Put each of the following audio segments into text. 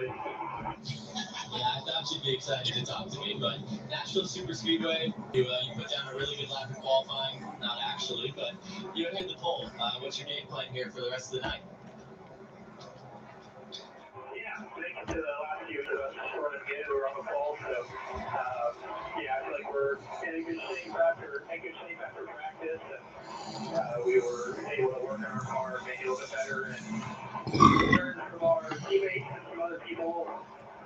Yeah, I thought you'd be excited to talk to me, but Nashville Super Speedway, you put down a really good lap in qualifying. Not actually, but you hit the pole. What's your game plan here for the rest of the night? Yeah, make it to the last few of us running good. We're on the pole, so yeah, I feel like we're in good shape after practice, and we were able to work on our car, make it a little bit better, and learn from our teammates and from other people.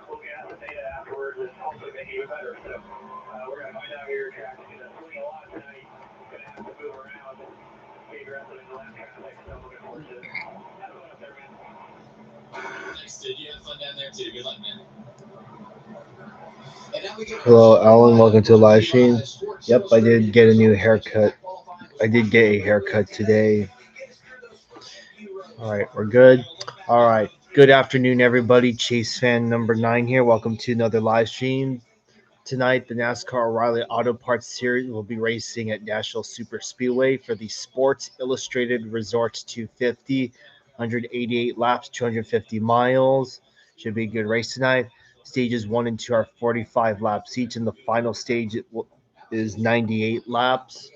Look at the data afterwards and hopefully make it even better. So we're gonna find out here. Track is gonna swing a lot tonight. Gonna have to move around and figure out some of the last traffic. So I'm looking forward to it. Have fun up there, man. Thanks, dude. You have fun down there too. Good luck, man. Hello, Alan. Welcome to the live stream. Yep, I did get a new haircut. I did get a haircut today. All right, we're good. All right, good afternoon, everybody. Chase fan number 9 here. Welcome to another live stream. Tonight, the NASCAR O'Reilly Auto Parts Series will be racing at Nashville Super Speedway for the Sports Illustrated Resorts 250, 188 laps, 250 miles. Should be a good race tonight. Stages 1 and 2 are 45 laps each, and the final stage is 98 laps.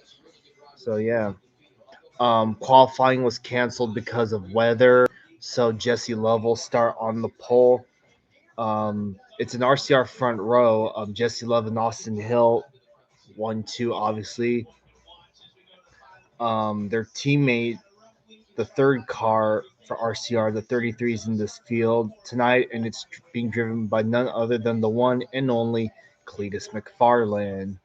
So, yeah. Qualifying was canceled because of weather, so Jesse Love will start on the pole. It's an RCR front row. Jesse Love and Austin Hill, 1-2, obviously. Their teammate, the third car for RCR, the 33 is in this field tonight, and it's being driven by none other than the one and only Cletus McFarland.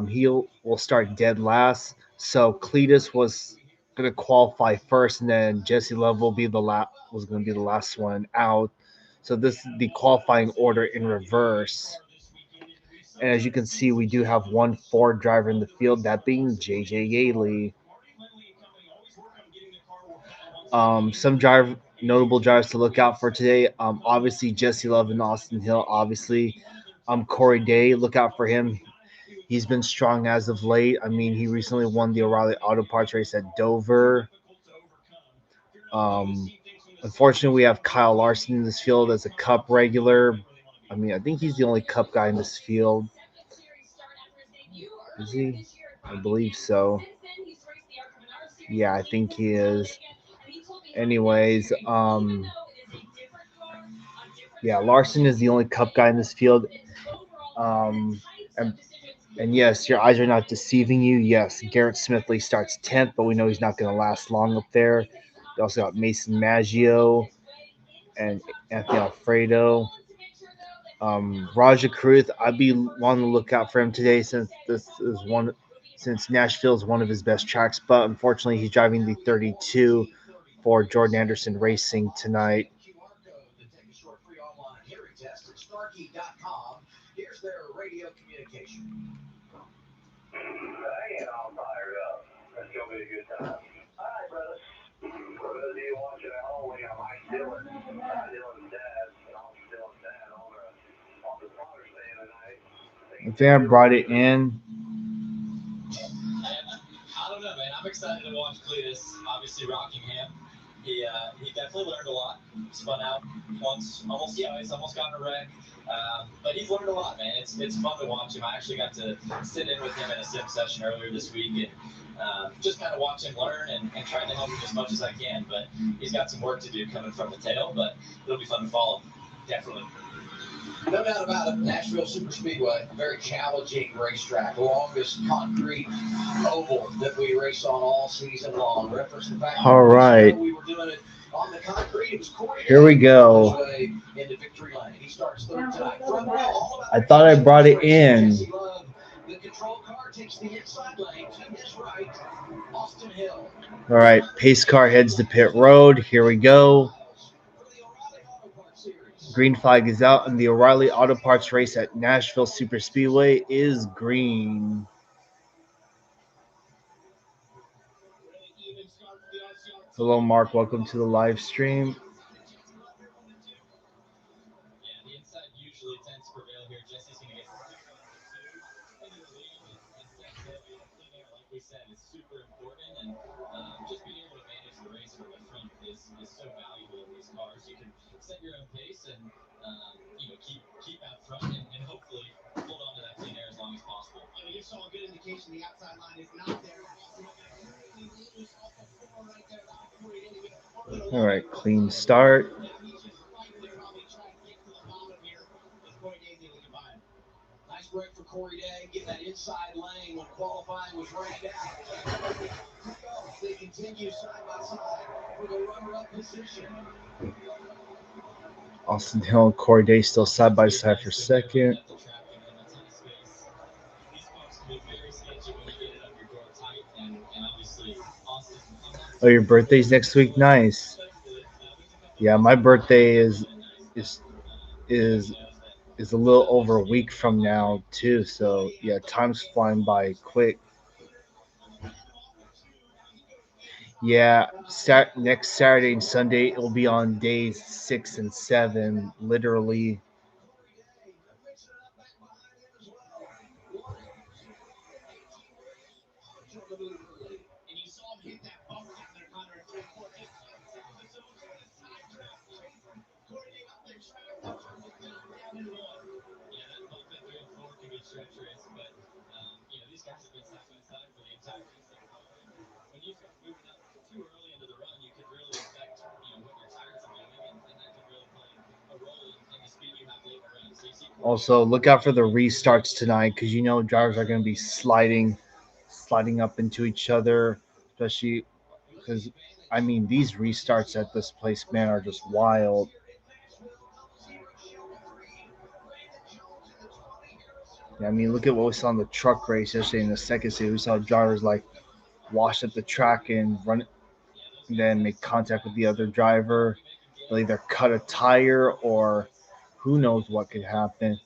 He will start dead last. So Cletus was going to qualify first, and then Jesse Love was going to be the last one out. So this is the qualifying order in reverse. And as you can see, we do have one Ford driver in the field, that being JJ Yaley. Some notable drivers to look out for today. Obviously Jesse Love and Austin Hill. Obviously, Corey Day. Look out for him. He's been strong as of late. I mean, he recently won the O'Reilly Auto Parts race at Dover. Unfortunately, we have Kyle Larson in this field as a Cup regular. I mean, I think he's the only Cup guy in this field. Is he? I believe so. Yeah, I think he is. Anyways, yeah, Larson is the only Cup guy in this field. And yes, your eyes are not deceiving you. Yes, Garrett Smithley starts 10th, but we know he's not going to last long up there. We also got Mason Maggio and Anthony Alfredo. Raja Kruth, I'd be wanting to look out for him today since Nashville is one of his best tracks, but unfortunately he's driving the 32 for Jordan Anderson Racing tonight. Here's their radio communication. I get all fired up. It's going to be a good time. All right, brothers. For those of you watching at home, we got Mike Dillon, Dylan's dad, and also Dylan's dad on the Father's Day tonight. I think I brought it in. I don't know, man. I'm excited to watch Cletus. Obviously, Rockingham. He definitely learned a lot. Spun out once, almost twice, almost got in a wreck. But he's learned a lot, man. It's fun to watch him. I actually got to sit in with him in a sim session earlier this week and just kind of watch him learn and trying to help him as much as I can. But he's got some work to do coming from the tail, but it'll be fun to follow. Definitely. No doubt about it, Nashville Super Speedway, a very challenging racetrack, the longest concrete oval that we race on all season long. Reference the fact All right. we were doing it on the concrete. It was Corey. Here we go. Into victory lane. He starts third tonight. Front row, all about I thought I brought it in. the control car takes the inside lane to his right. Austin Hill. All right, pace car heads to pit road. Here we go. Green flag is out, and the O'Reilly Auto Parts race at Nashville Super Speedway is green. Hello, Mark. Welcome to the live stream. Yeah, the inside usually tends to prevail here. Jesse's going to get right on the two. Into the lead, and Seth Daly air, like we said, is super important, and just being able to manage the race from the front is so valuable in these cars. You can set your own pace and keep out front and hopefully hold on to that clean air as long as possible. You saw a good indication the outside line is not there. All right, clean start. Nice break for Corey Day, getting that inside lane when qualifying was rained out. They continue side by side for the runner-up position. Austin Hill and Corey Day still side by side for second. Oh, your birthday's next week? Nice. Yeah, my birthday is is a little over a week from now too. So yeah, time's flying by quick. Yeah, next Saturday and Sunday it will be on days 6 and 7, literally. These guys have been side by side for the entire race so far. When you start moving up too early into the run, you could really affect, what your tires are doing, and that could really play a role in the speed you have late in the run. So you see. Also, look out for the restarts tonight because drivers are going to be sliding up into each other, especially because these restarts at this place, man, are just wild. Yeah, look at what we saw in the truck race yesterday in the second series. We saw drivers like wash up the track and run, and then make contact with the other driver. They'll either cut a tire or who knows what could happen.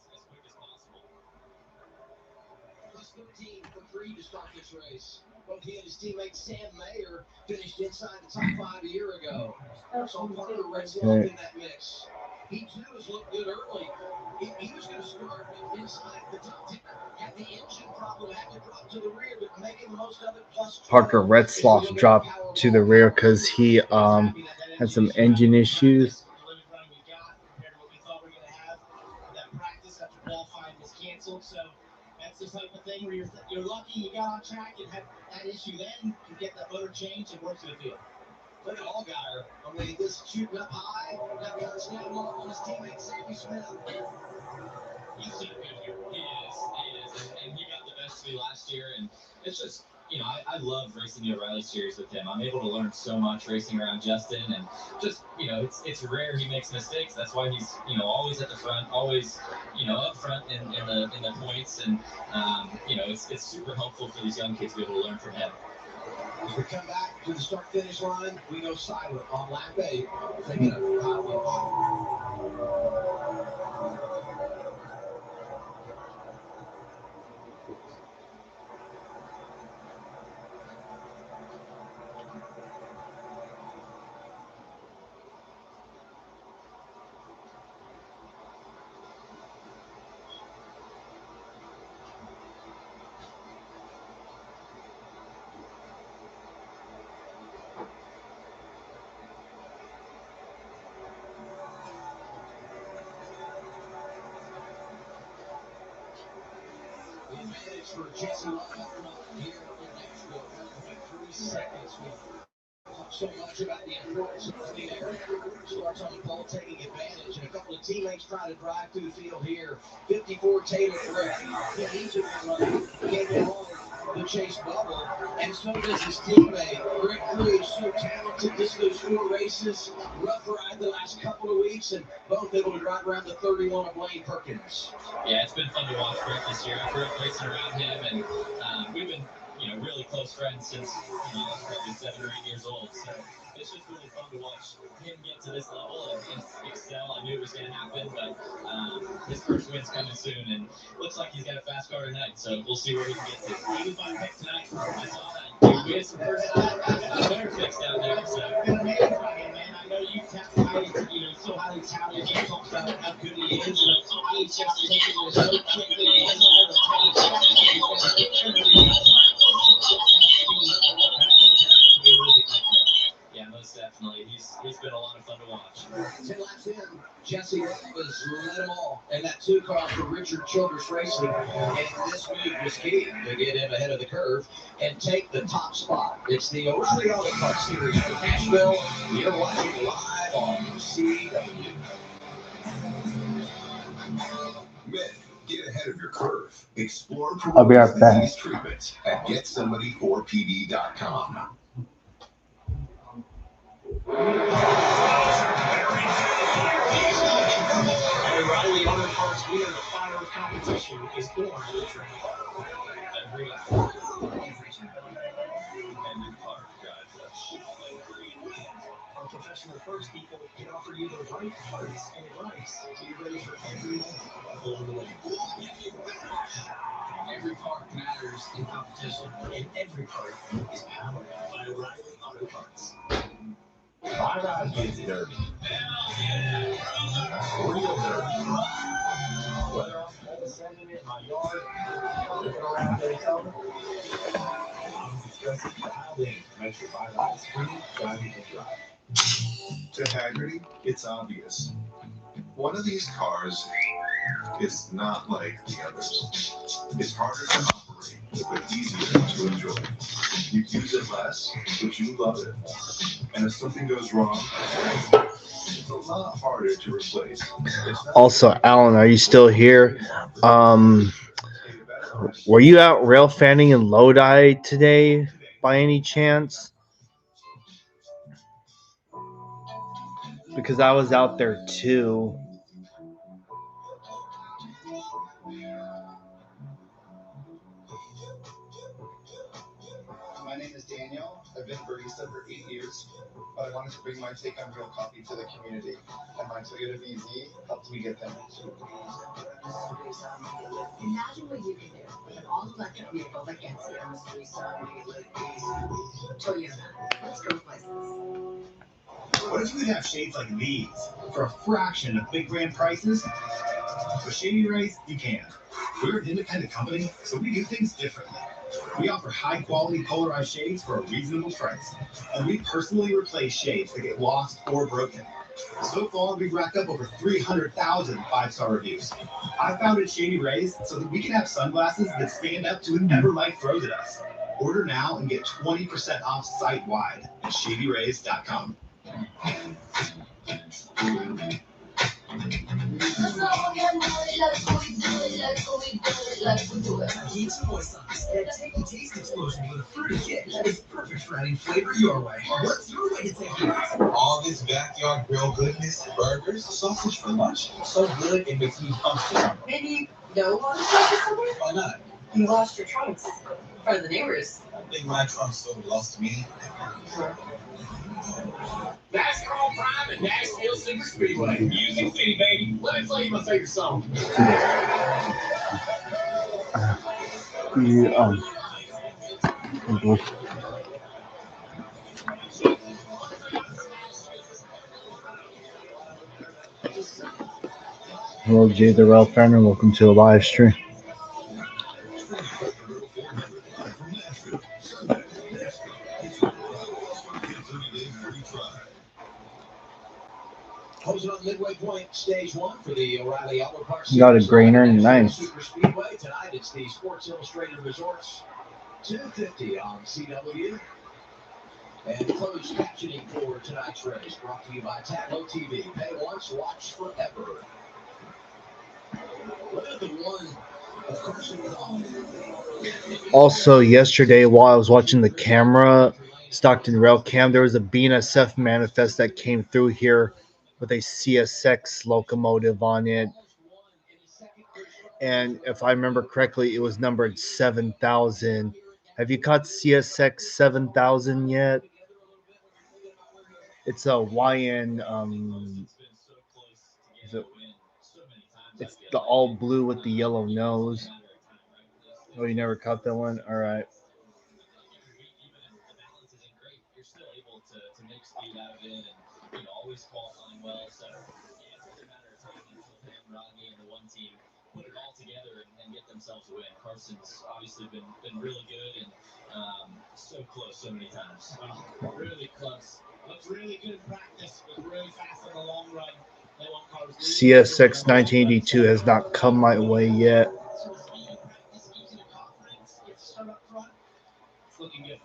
Plus 13 for Creed to start this race. Both he and his teammate Sam Mayer finished inside the top 5 a year ago. So Parker Redsloff in that mix. He too has looked good early. He was going to start inside the top 10. Had the engine problem, had to drop to the rear, but making the most of it. Plus Parker Redsloff dropped to the rear because he had some engine issues. So that's the type of thing where you're lucky you got on track and had that issue then to get that motor changed and work to the field. Look at Allgaier. This shooting up high. Now cuts down low on his teammate Sammy Smith. He's so good here. He is. And he got the best of me last year. And it's just, I love racing the O'Reilly Series with him. I'm able to learn so much racing around Justin. And just, it's rare he makes mistakes. That's why he's, always at the front, always, up front in the points. And, it's super helpful for these young kids to be able to learn from him. As we come back to the start-finish line, we go silent on lap 8, thinking of Kyle Busch. The advantage for Jesse Love here in Nashville, 1.3 seconds. We talk so much about the importance of clean air. Starts on the pole, taking advantage, and a couple of teammates try to drive through the field here. 54 Taylor Brick. He's a runner. Can't get home the chase bubble, and so does his teammate. Greg Cruz, so talented. This goes 4 races. Rough ride the last couple of weeks, and both able to drive around the 31 of Lane Perkins. Yeah, it's been fun to watch Greg this year. I grew up racing around him, and we've been, really close friends since, I was probably 7 or 8 years old. So it's just really fun to watch him get to this level and excel. I knew it was going to happen, but his first win's coming soon, and looks like he's got a fast car tonight. So we'll see where he can get to. He was my pick tonight. I saw that. We had some first winner picks down there. So man, I know you so highly touted. You talked about how good he is. He's just taking it so quickly. Jesse was led them all in that 2 car for Richard Childress Racing, and this move was key to get him ahead of the curve and take the top spot. It's the O'Reilly Auto Parts Series from Nashville. You're watching live on CW. Men, get ahead of your curve. Explore I'll be right back. disease treatment at GetSomebody4PD.com. O'Reilly Auto Parts winner of the fire competition is born to the train. Every lap, every turn, every part drives us. Our professional parts people can offer you the right parts and advice so you're ready for every moment along the way. Every part matters in competition, and every part is powered by O'Reilly Auto Parts. My ride gets dirty. Real dirty. Whether I'm cold sending it in my yard, living around Daytona, I'm discussing dialed in to make sure my ride is free, driving, and dry. To Haggerty, it's obvious. One of these cars is not like the others. It's harder to operate, but easier to enjoy. You use it less, but you love it more. And if something goes wrong, it's a lot harder to replace. Also, Alan, are you still here? Were you out rail fanning in Lodi today by any chance? Because I was out there too. My name is Daniel. I've been barista for 8 years, but I wanted to bring my take on real coffee to the community, and my Toyota VZ helped me get there. Imagine what you can do with an all-electric vehicle that gets you. Toyota. Let's go places. What if you could have shades like these for a fraction of big brand prices? With Shady Rays, you can. We're an independent company, so we do things differently. We offer high-quality polarized shades for a reasonable price, and we personally replace shades that get lost or broken. So far, we've racked up over 300,000 five-star reviews. I founded Shady Rays so that we can have sunglasses that stand up to whatever life throws at us. Order now and get 20% off site-wide at shadyrays.com. Pizza Boy sauce. That tangy taste explosion with a fruity kick is perfect for adding flavor your way. What's your way to take it? All this backyard grill goodness, burgers, sausage for lunch, so good it makes me hungry. Maybe you don't want to take it somewhere? Why not? You lost your trunks in front of the neighbors. I think my trunk's so lost to me. NASCAR Prime and Nashville Super Speedway. Music City, baby. Let me play you my favorite song. Hello, Jay the Rail Fanner. Welcome to a live stream. Closing on midway point, stage 1 for the O'Reilly Auto Parts. Got a grainer, nice. Super Speedway tonight. It's the Sports Illustrated Resorts 250 on CW. And closed captioning for tonight's race brought to you by Tablo TV. Pay once, watch forever. Look at the one of Carson Dahl. Also, yesterday while I was watching the camera, Stockton Rail Cam, there was a BNSF manifest that came through here with a CSX locomotive on it. And if I remember correctly, it was numbered 7,000. Have you caught CSX 7,000 yet? It's a YN, it's the all blue with the yellow nose. Oh, you never caught that one? All right. You're still able to make speed out of it and always qualifying well. So yeah, it's really a matter of time until him, Rodney, and the one team put it all together and get themselves a win. Carson's obviously been really good and so close so many times. Really close. Looks really good in practice, but really fast in the long run. CSX 1982 has not come my way yet. Looking good.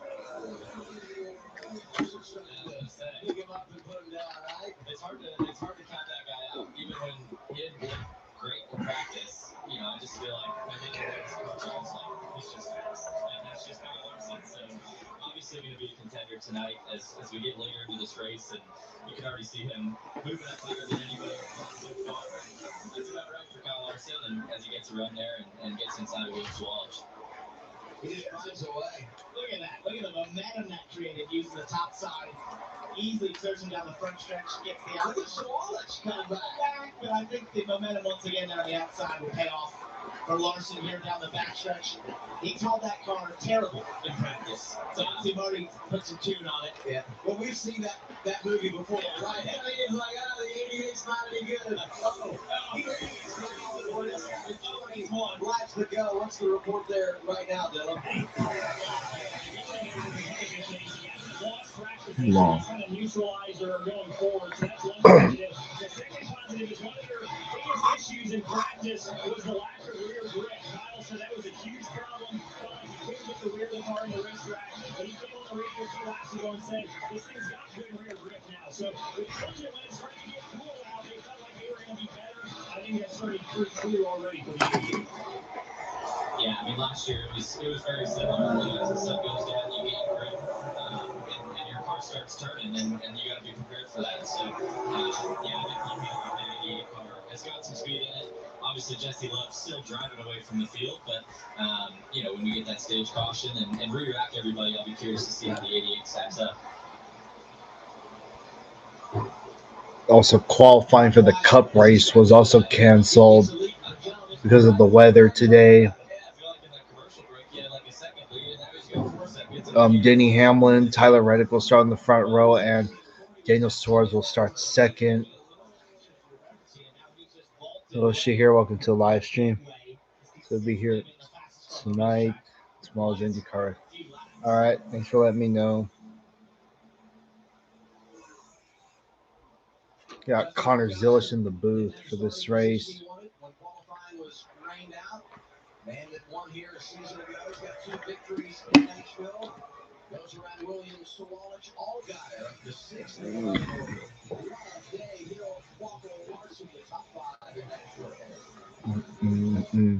It's hard to count that guy out, even when he didn't look great in practice. You know, I just feel like I think it's like he's just fast, and that's just Kyle Larson. So obviously going to be a contender tonight as we get later into this race, and you can already see him moving up clearer than anybody so far. That's about right for Kyle Larson, and as he gets a run there and gets inside of Williams Walsh. He just finds a way. Look at that. Look at the momentum that created using the top side. Easily surging down the front stretch, gets the outside. Look at Swallich coming back. But I think the momentum once again down the outside will pay off for Larson here down the back stretch. He called that car terrible in practice. So obviously Marty put some tune on it. Yeah. Well, we've seen that movie before, right? He's like, the 88's not any good. He's one. Laps to go. What's the report there right now, Dylan? Long. Kind of neutralizer going forward. So that's one positive. The second positive is one of your biggest issues in practice was the lack of rear grip. Kyle said that was a huge problem. Felt like he couldn't get the rear of the car in the racetrack. But he came on the radio a few laps ago and said, this thing's got good rear grip now. So with Georgia, when it's starting to get cool out, they felt like they were going to be better. I think that's starting pretty clear already for the year. Yeah, I mean, last year it was very similar. You know, as the sun goes down, you gain grip, and your car starts turning, and you got to be prepared for that. So, yeah, I think you feel like the 88 car has got some speed in it. Obviously, Jesse Love's still driving away from the field, but, you know, when we get that stage caution and re-rack everybody, I'll be curious to see how the 88 stacks up. Also, qualifying for the Cup race was also canceled because of the weather today. Denny Hamlin, Tyler Reddick will start in the front row, and Daniel Suarez will start second. Hello, Shahir. Here. Welcome to the live stream. So we'll be here tonight. Tomorrow's IndyCar. All right. Thanks for letting me know. Got Connor Zilish in the booth for this race. Man that won here a season ago, he's got 2 victories in Nashville. Goes around Williams, Swallich, all got it up to 6th. Day, Walker Larson, the top 5 in Nashville.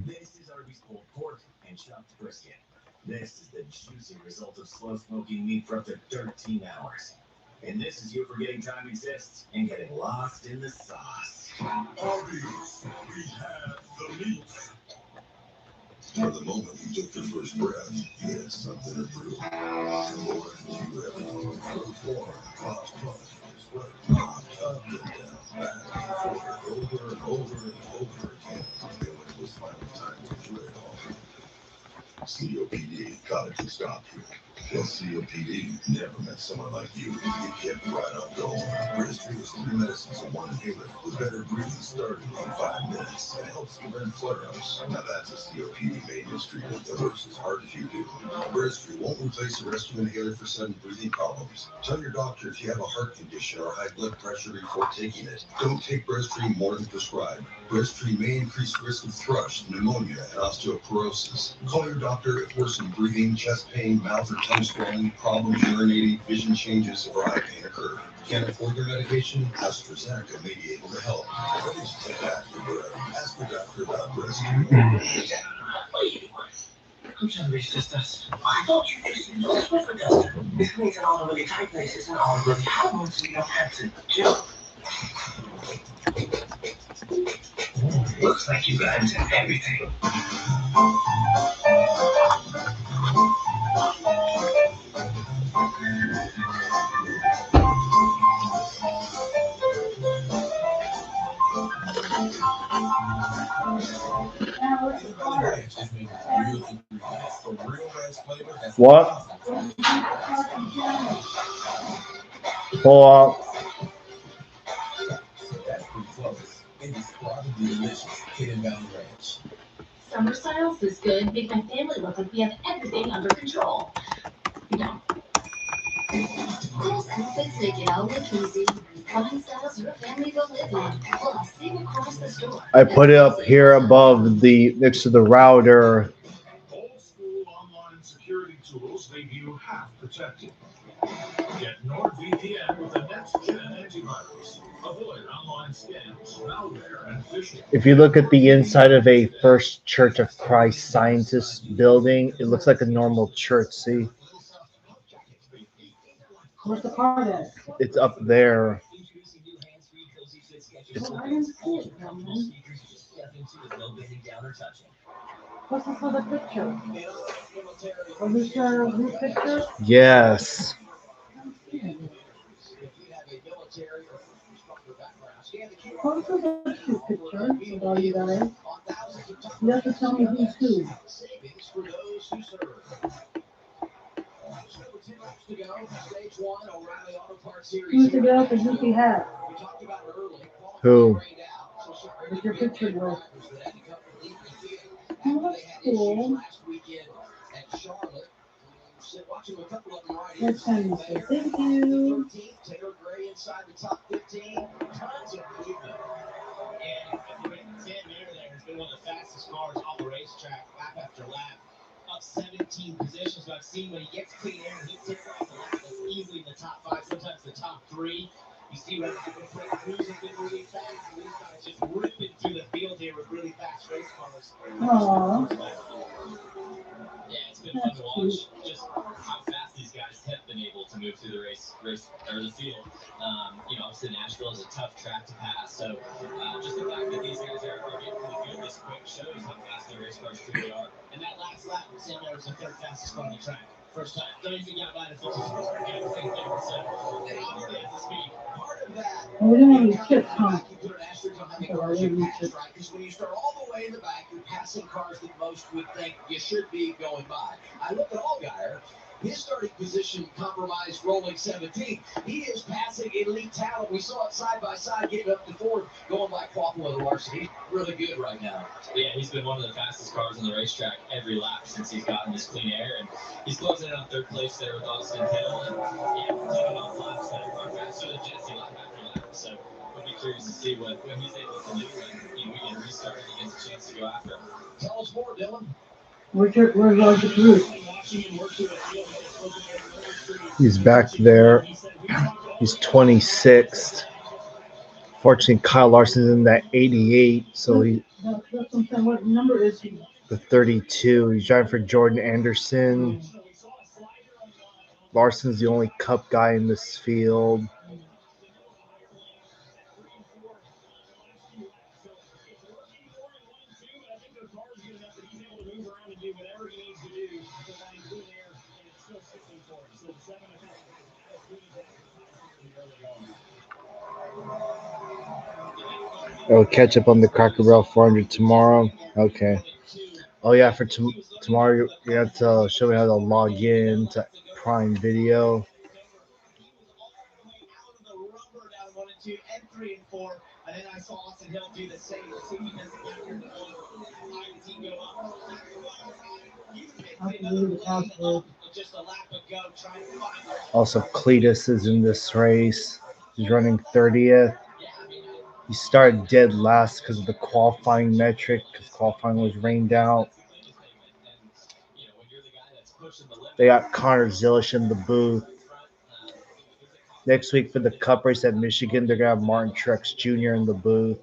This is Arby's pulled pork and chopped brisket. This is the juicy result of slow smoking meat for up to 13 hours. And this is you forgetting time exists and getting lost in the sauce. Arby's, we have the meat. For the moment you took your first breath, you had something to prove. And Lord, you have to form, cross, sweat, up and down, back and forth, over and over and over again. And when it was finally time to quit it all, COPD got it to stop you. Well, COPD never met someone like you. You kept right on going. Bristol is 3 medicines in one inhaler with better breathing starting in 5 minutes and helps prevent flare-ups. Now that's a COPD maintenance treatment that works as hard as you do. Bristol won't replace the rescue inhaler for sudden breathing problems. Tell your doctor if you have a heart condition or high blood pressure before taking it. Don't take Bristol more than prescribed. Bristol may increase risk of thrush, pneumonia, and osteoporosis. Call your doctor if worsened breathing, chest pain, mouth or tongue swelling, problems urinating, vision changes, or eye pain occur. Can't afford your medication? AstraZeneca may be able to help. Ready to take back your breath? Ask your doctor about Bristol. Who's gonna resist us? I thought you just used a Swiffer duster. This means in all the really tight places and all the really hot ones, so you don't have to jump. Looks like you got into everything. What? Pull up. Summer styles is good. Make my family look like we have everything under control. We don't. Cool's outfits make it all look easy. Find styles your family will live in. Plus, save across the store. I put it up here above the next to the router. Old school online security tools leave you half protected. Get NordVPN with a next-gen antivirus. Avoid online scams, malware, and phishing. If you look at the inside of a First Church of Christ Scientist building, it looks like a normal church. See? Where's the card at? It's up there. Oh, I didn't see it, Roman. What's this other picture? Was this a new picture? Yes. What's this other two picture with all you guys? You have to tell me who's who. Who's the girl with the goofy hat? Who? With your picture with? Oh, that's cool. That's kind of nice. Thank you. Been one of the fastest cars on the racetrack, lap after lap, up 17 positions. But I've seen when he gets clean air, he takes off the lap that's easily in the top 5, sometimes the top 3. You see what happens when cruising been really fast. These guys just ripping through the field here with really fast race cars. Aww. Yeah, it's been fun to watch just how fast these guys have been able to move through the race or the field. Obviously Nashville is a tough track to pass, so just the fact that these guys are getting to the field this quick shows how fast the race cars truly are. And that last lap, Sam Miller's the 3rd fastest car on the track. First time. Don't even got by the 50 score. Again, same thing. So they obviously have the speed. Part of that. We don't have any chips, huh? Because when you start all the way in the back, you're passing cars that most would think you should be going by. I look at Allgaier. His starting position compromised, rolling 17th. He is passing elite talent. We saw it side by side, getting up to 4th, going by Quappel and Larson. He's really good right now. Yeah, he's been one of the fastest cars on the racetrack every lap since he's gotten this clean air, and he's closing in on 3rd place there with Austin Hill. And taking off laps that are faster than Jesse lap after lap. So we'll be curious to see what he's able to do when we get restarted and he gets a chance to go after him. Tell us more, Dylan. Where's Roger Bruce? He's back there. He's 26th. Fortunately, Kyle Larson's in that 88, so he. That's what I'm saying. What number is he? The 32. He's driving for Jordan Anderson. Larson's the only Cup guy in this field. Oh, catch up on the Cracker Barrel 400 tomorrow. Okay. Oh yeah, for tomorrow you have to show me how to log in to Prime Video. And then I saw Austin Hill do the same to see because Also, Cletus is in this race. He's running 30th. He started dead last because of the qualifying metric, because qualifying was rained out. They got Connor Zilish in the booth. Next week for the Cup race at Michigan, they're going to have Martin Truex Jr. in the booth.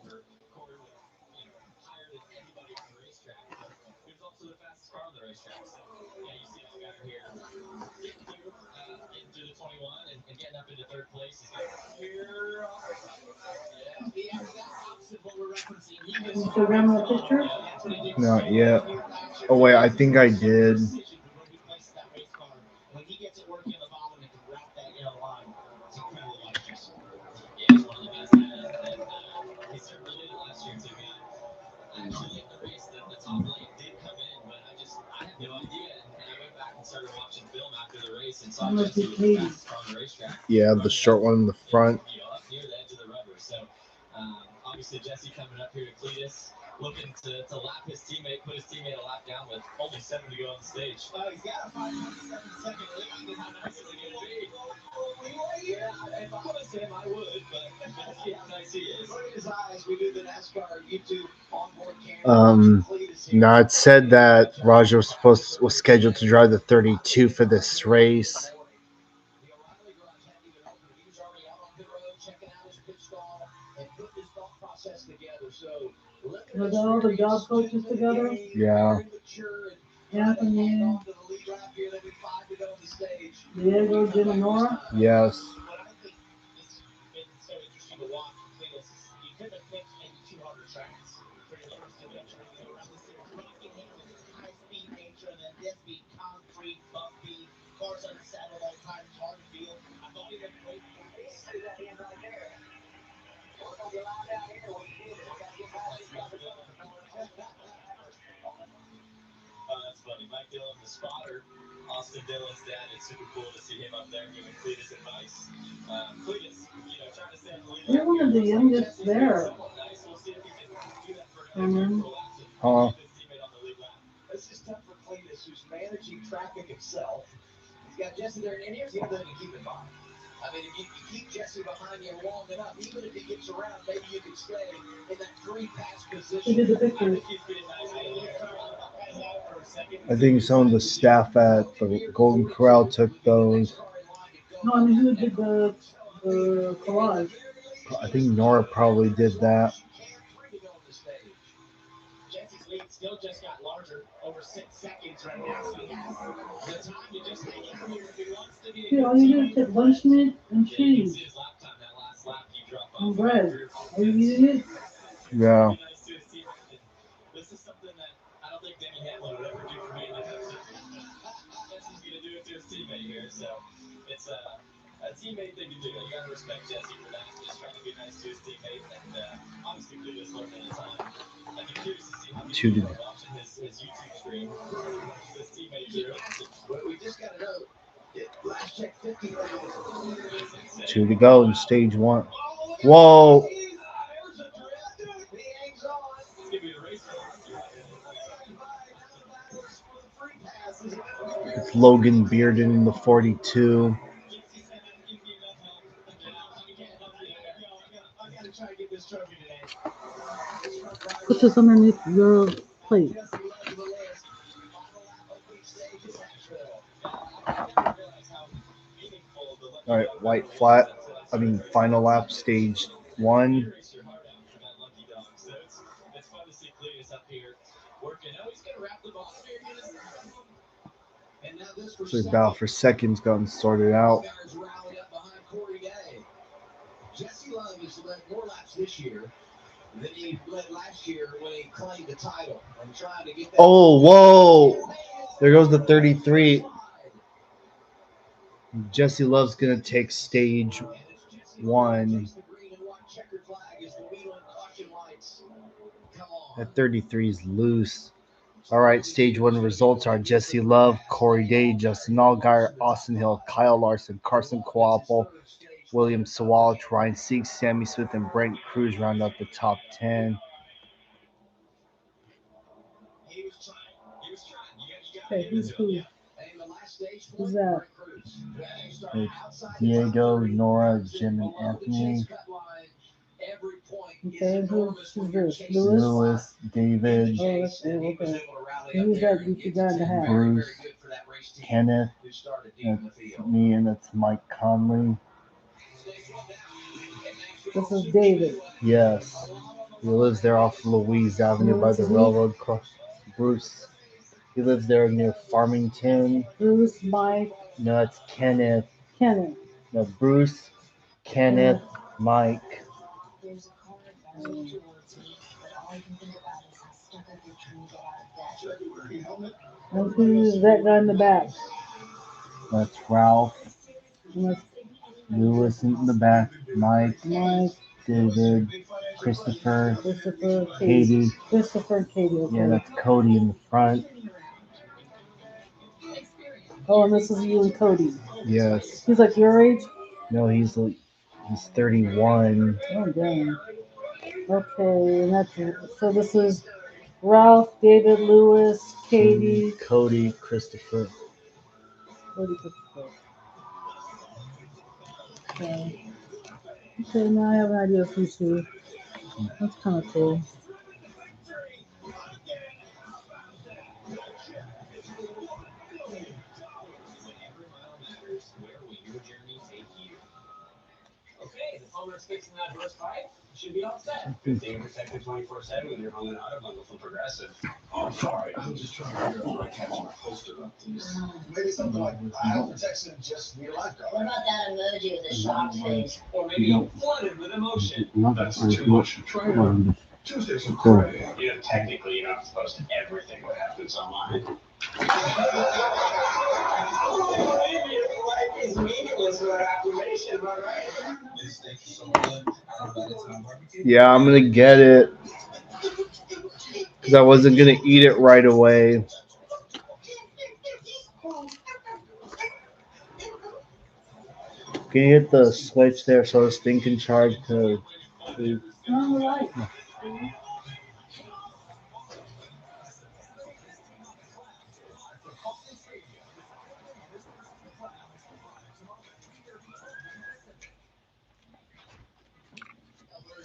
Instagram the picture? Not yet. Oh, wait, I think I did. Yeah, the short one in the front. Obviously, Jesse coming up here to Cletus. looking to lap his teammate, put his teammate a lap down with only 7 to go on the stage. He's got a 5.7-second lead, and how nice is it going to be? Yeah, if I was him, I would, but let's see how nice he is. Look at his eyes. We do the NASCAR YouTube onboard camera. Now it said that Roger was scheduled to drive the 32 for this race. Were all the job coaches together? Yeah. Anthony, Diego, Jim, and Nora? Yes. What I think is been so interesting to watch with Cletus is you couldn't have picked maybe 200 tracks for your first adventure around the series. Rockingham with its high-speed nature, and then this being concrete, bumpy, cars unsettled all the time, it's hard to feel. I thought he looked great in practice. That's funny. Mike Dillon, the spotter, Austin Dillon's dad. It's super cool to see him up there giving Cletus advice. Cletus, trying to stay on the lead. You're one of the youngest there. Nice. We'll see if he can do that for another couple laps and keep his teammate on the lead lap. This is tough for Cletus, who's managing traffic himself. He's got Jesse there, and here's the other thing to keep in mind. I mean, if you keep Jesse behind you long enough, even if he gets around, maybe you can stay in that 3-pass position. He did the picture. I think some of the staff at the Golden Corral took those. No, I mean, who did the collage? I think Nora probably did that. Jesse's lead still just got larger, over 6 seconds right now, so he has the time to just hang in here if he wants to be. Here, all you do is take lunch meat and Yeah, you can cheese see his lap time, that last lap he dropped off. and bread. Are you eating it? Yeah. Nice to his teammate. This is something that I don't think Denny Hamlin would ever do for me in the Pepsi. Jesse's going to do it to his teammate here, so it's a teammate thing to do. You got to respect Jesse for that. Just trying to be nice to his teammate, and obviously Cletus learning a ton. I'd be curious to see how many people are watching his YouTube stream. His teammates are We just got to know. Last check, 50 laps. 2 to go in stage 1. Whoa. It's Logan Bearden in the 42. Put this underneath your plate. All right, white flat. Final lap, stage 1. It's fun to see Cletus up here working. Oh, he's gonna wrap the ball here. So the battle for seconds gotten sorted out. Jesse Love has led more laps this year than he led last year when he claimed the title and trying to get that. Oh, whoa. There goes the 33. Jesse Love's going to take stage 1. That 33 is loose. All right, stage 1 results are Jesse Love, Corey Day, Justin Allgaier, Austin Hill, Kyle Larson, Carson Coapel, William Sawalch, Ryan Seek, Sammy Smith, and Brent Cruz round out the top 10. Okay, who's who? Who's that? It's Diego, Nora, Jim, and Anthony. Okay, who's this? Lewis, David, Oh, that's Dave, okay. Who's that goofy guy in the hat? Bruce, Kenneth, that's me, and that's Mike Conley. This is David. Yes. He lives there off Louise Avenue by the railroad cross. Bruce. He lives there near Farmington. Bruce, Mike. No, it's Kenneth. Kenneth. No, Bruce, Kenneth, Mike. There's a card buzzing towards me, but all I can think about is how stuck I've been trying to get out of bed. And who's that guy in the back? That's Ralph. And that's Lewis in the back. Mike, David, Christopher, Katie. Christopher, Katie. Okay. Yeah, that's Cody in the front. Oh, and this is you and Cody. Yes. He's like your age? No, he's 31. Oh, damn. Okay, and that's so. This is Ralph, David, Lewis, Katie, Cody, Christopher. Cody, Christopher. Okay. Okay, now I have an idea of who's who. That's kind of cool. Okay, the phone that's fixing that burst pipe should be all set. Good thing you're protected 24/7 with your home and auto bundle from Progressive. Oh, I'm sorry. I'm just trying to figure out where I catch my poster up, please. Maybe something like, I have protection just near lifeguard. What about that emoji with the shocked face? Or maybe flooded with emotion. That's too much. Try it. Tuesdays are great. You know, technically, you're not supposed to everything what happens online. Maybe life is meaningless without affirmation, am I right? This steak is so good. I don't know if it's on barbecue. Yeah, I'm gonna get it because I wasn't gonna eat it right away. Can you hit the switch there so this thing can charge? To All right.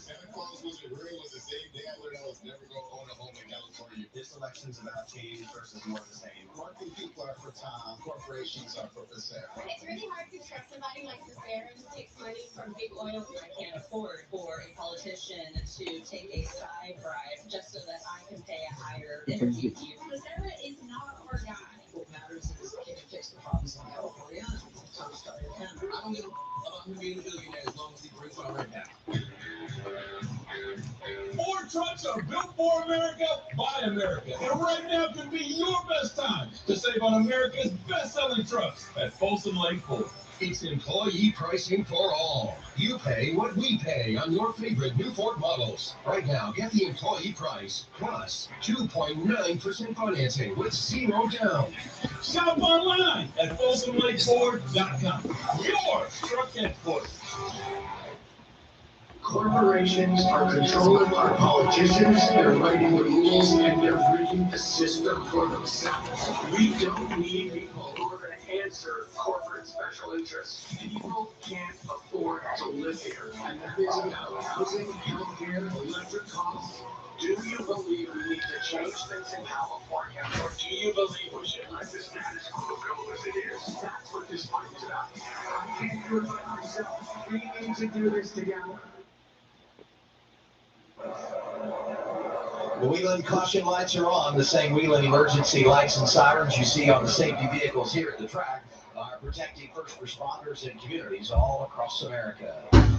Santa Claus wasn't real was the same day I learned I was never going to own a home in California. This election's about change versus more of the same. Working people are for Tom, corporations are for Passera. It's really hard to trust somebody like Sarah who takes money from big oil. I can't afford for a politician to take a side bribe just so that I can pay a higher interview fee. Sarah is not our guy. What matters is can you fix the problems in California? So we started him. I don't give about him being a billionaire as long as he brings my rent down. Ford trucks are built for America, by America. And right now could be your best time to save on America's best-selling trucks at Folsom Lake Ford. It's employee pricing for all. You pay what we pay on your favorite new Ford models. Right now, get the employee price plus 2.9% financing with zero down. Shop online at FolsomLakeFord.com. Your truck headquarters. Corporations are controlled by politicians, they're writing the rules, and they're rigging the system for themselves. We don't need people who are going to answer corporate special interests. People can't afford to live here. And that is about housing, healthcare, electric costs. Do you believe we need to change things in California? Or do you believe we should let the status quo go as it is? That's what this fight is about. I can't do it by myself. We need to do this together. The Wheeling caution lights are on. The same Wheeling emergency lights and sirens you see on the safety vehicles here at the track are protecting first responders and communities all across America.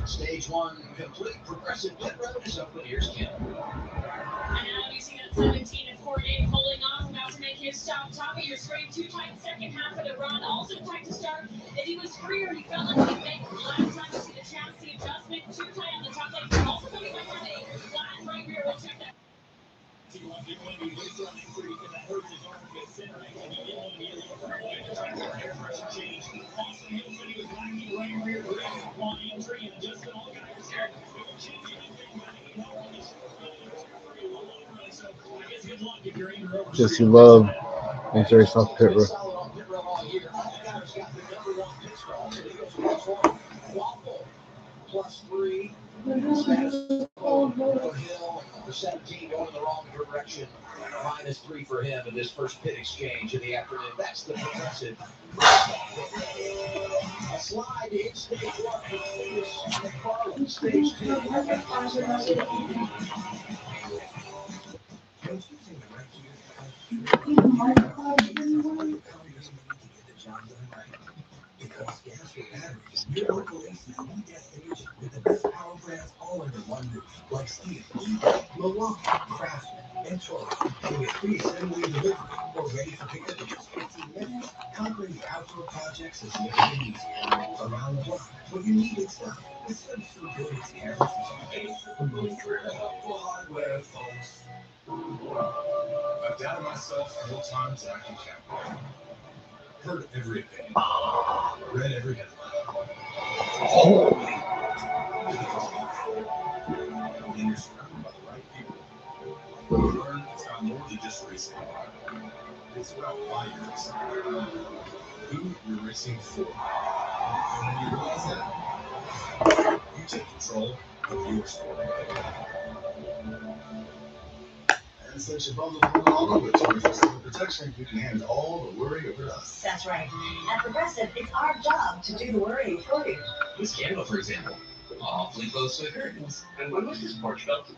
Stage 1 complete. Progressive pit road is open. Here's Kim. And now you see that 17 and 48 pulling off, about to make his stop. Top of your screen, too tight second half of the run, also tight to start. If he was freer, he felt like he'd make the last time. You see the chassis adjustment, too tight on the top lane. Also coming back on a flat right rear. We'll check that. Jesse Love and Jerry South Pit Road. +3. The 17 going the wrong direction. -3 for him in this first pit exchange of the afternoon. That's the progressive. A slide in stage 1. McFarland, stage 2. Because gas for batteries, your local ACV destination with the best power brands all under one roof, like Steve, Milwaukee, Craftsman, and Torrey. And with free assembly and delivery, or ready for pickup in just 15 minutes, conquering your outdoor projects has never been easier. Around the block, what you need is stuff. Instead of so good it's careless. Helpful hardware, folks. I've doubted myself more times than I can count. Heard every opinion. Read every headline. When you're surrounded more than just racing. It's about why you're racing, who you're racing for. And when you realize that, you take control of your sport. And since you bundle Ronaldo with 24/7 protection, you can hand all the worry over to us. That's right. At Progressive, it's our job to do the worrying for you. This candle, for example, awfully close to the curtains. And when was this porch built?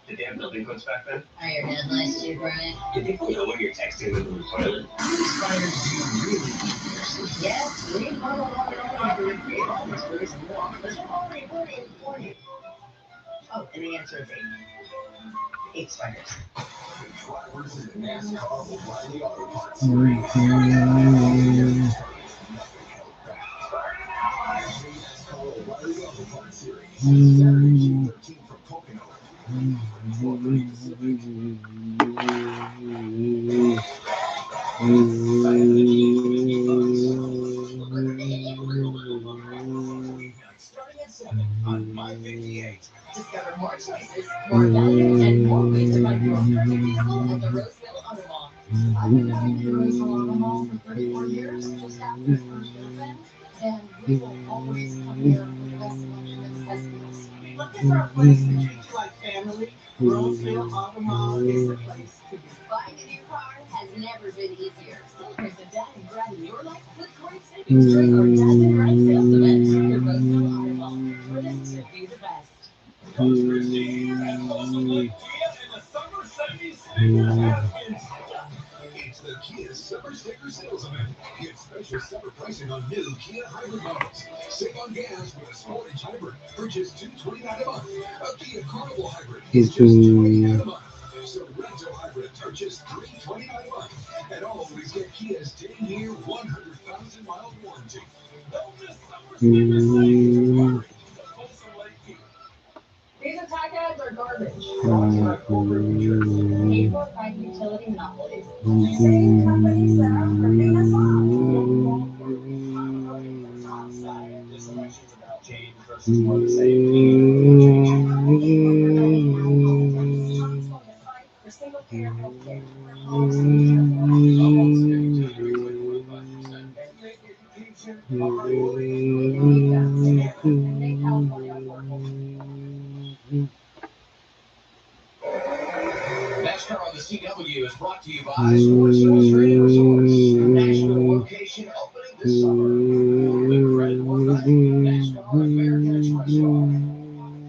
Did they have building codes back then? Are your headlights too bright? Did people know when you're texting them in the toilet? Spiders do really Yes, read Model 101 for your free home mysteries and more. There's already worrying for you. Oh, and the answer is 8. 8 spiders. drivers in the NASCAR O'Reilly Auto Parts Mm. Series. NASCAR O'Reilly Auto Parts Series. Saturday, June 13th from Pocono. Starting at 7 on My 58. Discover more choices, more value, and more ways to find your perfect vehicle at the Roseville Auto Mall. I've been going to Roseville Auto Mall for 34 years, just after it first opened, and we will always come here for the best selection of estimates. Looking for a place to treat you like family? Roseville Auto Mall is the place to be. Buying a new car has never been easier. Celebrate the dad and grad in your life with great savings during our Dads and Grad sales event. Your Roseville Auto Mall, where this should be the best. Coach Christie here at Folsom Lake Kia and the Summer 70s Stickers has been stuck. It's the Kia Summer Sticker Sales Event. Get special summer pricing on new Kia hybrid models. Save on gas with a Sportage hybrid for just $229 a month. A Kia Carnival hybrid is just $289 a month. Sorrento hybrid for just $329 a month. And always get Kia's 10-year, 100,000-mile warranty. Don't miss Summer Sticker Sales. Hurry to Folsom Lake Kia. These attack ads are garbage. Paid for by utility monopolies. Same companies that are ripping us off. This election's about change versus more of the same. For single payer healthcare, where policy insurance make California affordable. NASCAR on the CW is brought to you by Sports Illustrated Resorts. Nashville location opening this summer. With credit work NASCAR American Express Card.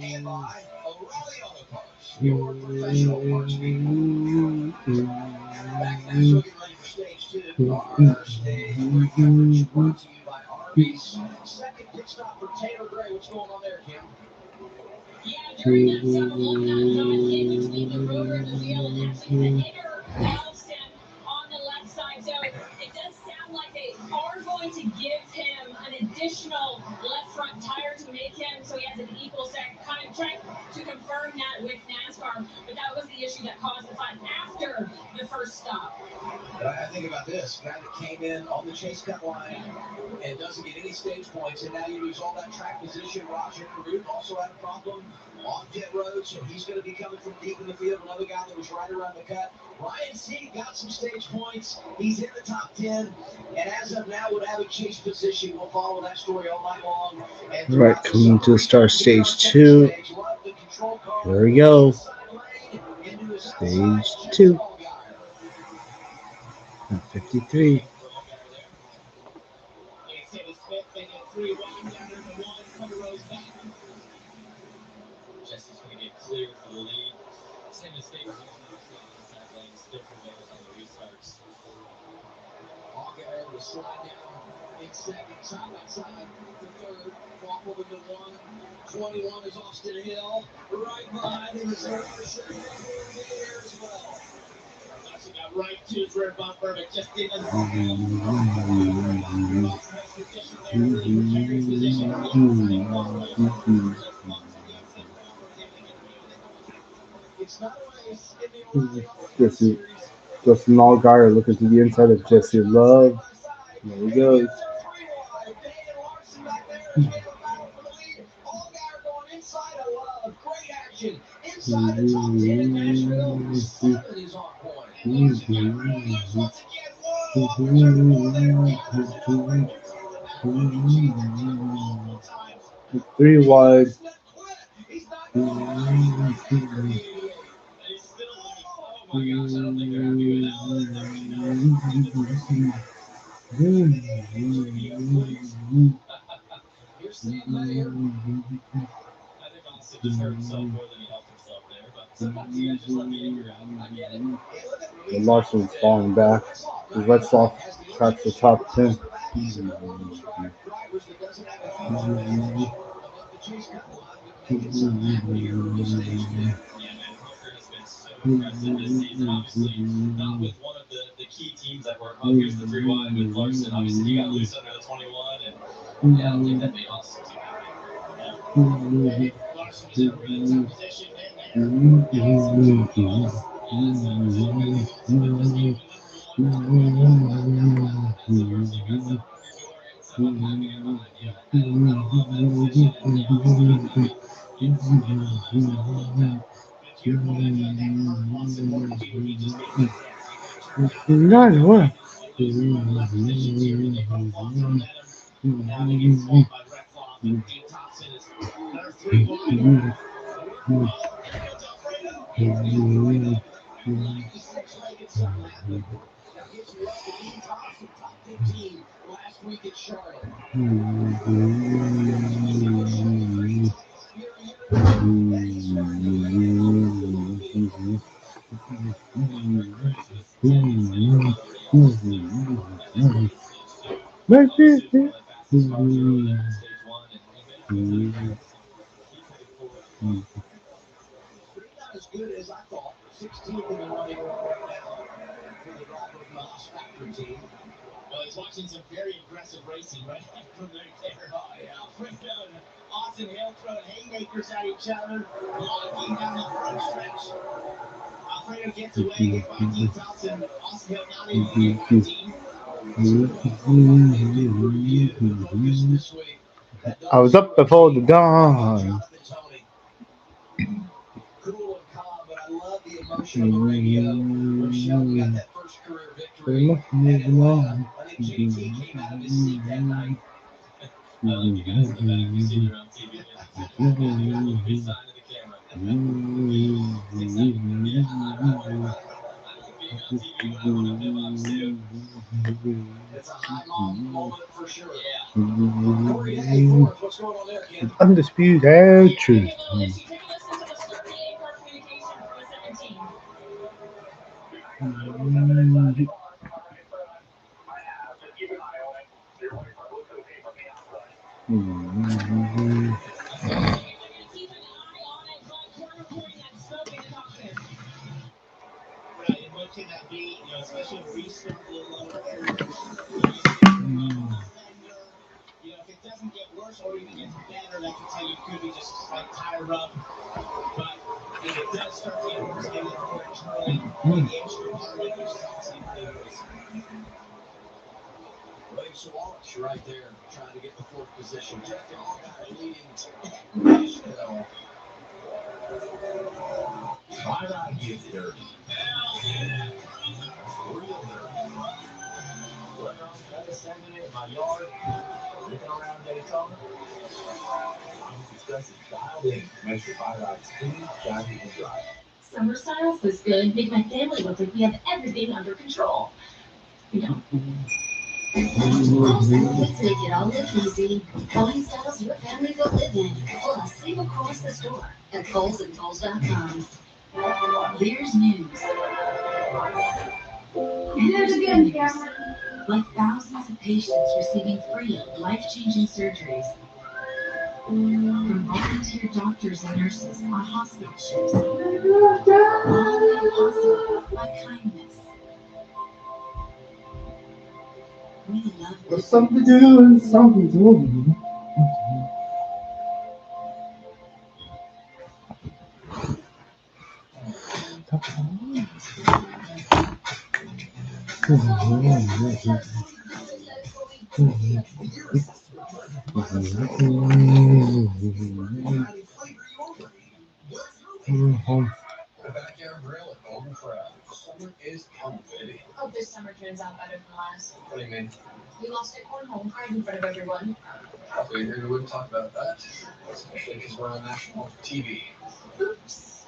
And by O'Reilly Auto Parts, your professional parts people. Back in Nashville, getting ready for stage 2. Our stage 3 coverage brought to you by Arby's. Second pit stop for Taylor Gray. What's going on there, Kim? Yeah, during that seventh look, that dot hit between the rotor and the wheel and actually the inner valve stem on the left side. So it does sound like they are going to give him an additional left front tire to make him so he has an equal set. Kind of trying to confirm that with NASCAR, but that was the issue that caused the fight after the first stop. But I think about this guy that came in on the chase cut line and doesn't get any stage points, and now you lose all that track position. Roger Carruth also had a problem on pit road, so he's going to be coming from deep in the field. Another guy that was right around the cut. Ryan Sieg got some stage points. He's in the top 10, and as of now, would have a chase position. We'll follow that story all night long. And All right, coming to the start stage 2. Here we go. Stage 2. 53. Jesse's going to get cleared for the lead. Same mistake as usual. Inside lane still prevails on the restarts. Allgaier will slide down in second, side by side for third. Walk over to 1. 21 is Austin Hill. Right behind him is Aaron here as well. He got right to his rear bumper, but just didn't. It's not a race in the O'Reilly Auto Jesse, Series. Justin Allgaier looking to the inside of Jesse Love. There he goes. Inside the top 10 in Nashville, 7 is is on point. Three wide. I think Austin just hurt himself more than he helped himself there, but sometimes you gotta just let the anger out. I get it. And Larson's falling back. He lets off tracks the top 10. Yeah, man, Hooker has been so impressive this season. Obviously, not with one of the key teams that were, oh, here's the 3 wide with Larson. Obviously, he got loose under the 21, and yeah, I don't think that made Austin too happy. Larson was in a really tough position in there. As Hooker just gave him a little one. That's the worst you got something for endurance. So I'm happy to find you. I love that position. And yeah, obviously, you can see it. I love that. But to your point, I feel like that hurt Austin more too. He just made me dance. He got turned out. He was in one of the left positions here, and they both lost momentum. Now they get swamped by Brett Flock, and Pete Thompson is another 3 wide. Top 15 last week at Charlotte. Not as good as I thought. 16th in the running right now for the driver from the Haas factory team. Well, he's watching some very aggressive racing right from right there. Oh, yeah. Alfredo and Austin Hill throwing haymakers at each other, locking down the front stretch. Alfredo gets away, gets by Pete Thompson. Austin Hill not able to get by team. I was up before the dawn. Cool and calm, but I love the emotion on the radio when Shelby got that first career victory in Atlanta. I think JT came out of his seat that night. I like you guys in the back. We see you on TV. Big sign to the camera. Big sign. Yeah, I like being on TV when I'm one of them ups too. It's a high moment for sure. Yeah. Corey, hey, Forrest, what's going on there, kid? Undisputed truth. Right, and what can that be? You know, especially if we start a little lower here. You know, if it doesn't get worse or even gets better, that can tell you could be just like tire rub. But if it does start to get worse, maybe it's more internally the extra part of it, which is obviously pretty noticeable. Blake Swallow right there, trying to get the 4th position. Jeff Allgaier leading Nashville. My ride gets dirty. Real dirty. Running on another Saturday in my yard, looking around Daytona. I'm discussing dialed in to make sure my ride's clean, shiny, and dry. Summer Styles is good. Make my family look like we have everything under control. We don't. Let's make it all look easy. Buying styles your family will live in. Plus, save across the store at KohlsandKohls.com. There's news. There's again, Cameron. Like thousands of patients receiving free, life-changing surgeries. From volunteer doctors and nurses on hospital ships. All made possible by kindness. We love There's something to do and something to do. crowd. Summer is coming, baby. Hope this summer turns out better than last. What do you mean? We lost at cornhole right in front of everyone. I figured we wouldn't talk about that, especially because we're on national TV. Oops.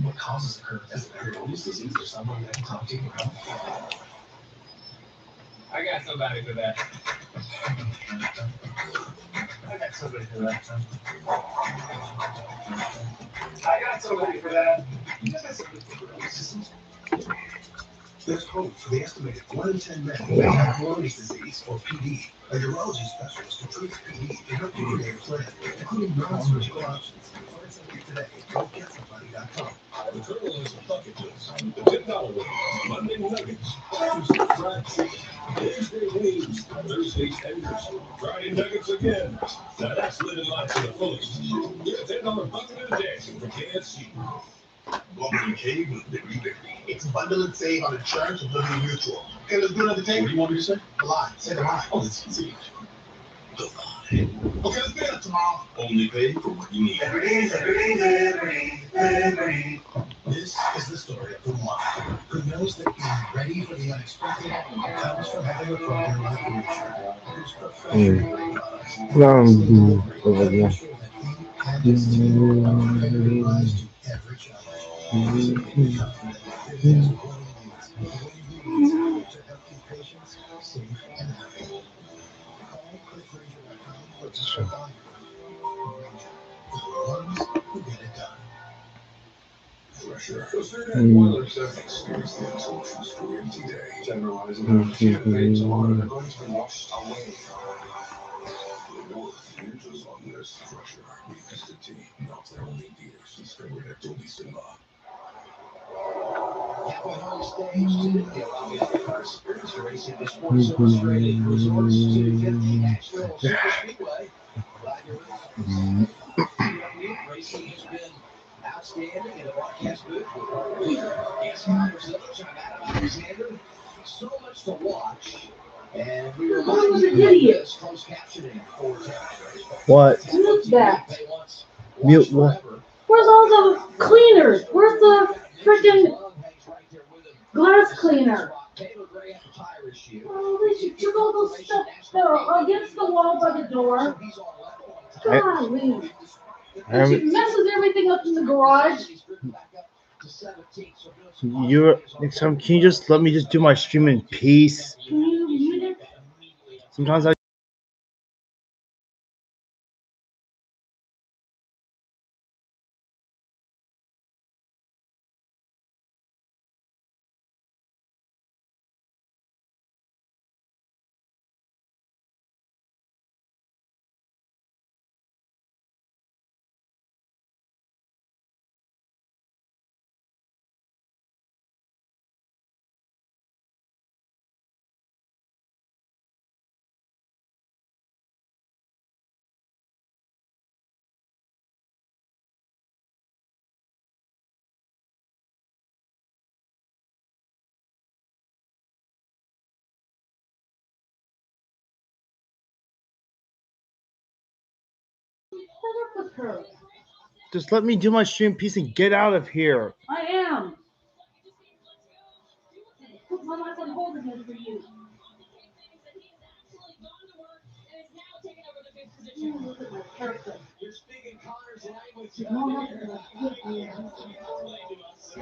What causes the curve? Is it everybody's disease or someone that can talk to you? I got somebody for that. I got somebody for that. I got somebody for that. You got somebody for that. There's hope for the estimated 1 in 10 men who have Peyronie's disease, or PD. A urology specialist who treats PD can help you create a plan, including non-surgical options. Find somebody today. Go GetSomebody.com. The Colonel has bucket list. The $10 wings, Monday nuggets, Tuesday fried chicken, Wednesday wings, Thursday tenders, Friday nuggets again. Now that's living life to the fullest. Get a $10 bucket of the day from KFC. Welcome to Cave with Liberty Bakery. It's bundle and save on insurance with Liberty Mutual. Okay, let's do another take. What do you want me to say? The line. Say the line. Oh, it's easy. The line. Okay, let's pay that tomorrow. Only pay for what you need. Liberty, Liberty, Liberty, Liberty. This is the story of the one who knows that being ready for the unexpected comes from having a program like Mutual, whose professional products Over there. ensure that he and his team are prepared to rise to every challenge. So be confident that there's what he needs, when he needs it, to help keep patients safe and happy. Call clickgranger.com for extra value. Granger, for the ones who get it done. Pressure. So certain Oilers have experienced the solutions for him today. Generalizing campaign tomorrow, they're going to be washed away. The North hinges on this structure. Because the team, not their only leaders, discovered at Tolisima. Halfway home stage today, allowing our experience racing the Sports Illustrated resorts to 50 Nashville Super Speedway. Glad you're with us. Racing has been outstanding in the broadcast booth with Gaspar Zillich. I'm Adam Alexander. So much to watch. And we remind you this closed captioning for What? Mute that. Mute what? Where's all the cleaners? Where's the freaking glass cleaner? Oh, they took all those stuff that are against the wall by the door. Golly. And she messes everything up in the garage. Next time, can you just let me just do my stream in peace? Can you mute it? Sometimes I. Shut up with her. Just let me do my stream in peace and get out of here. I am. Put my life on hold again for you. Look at my character.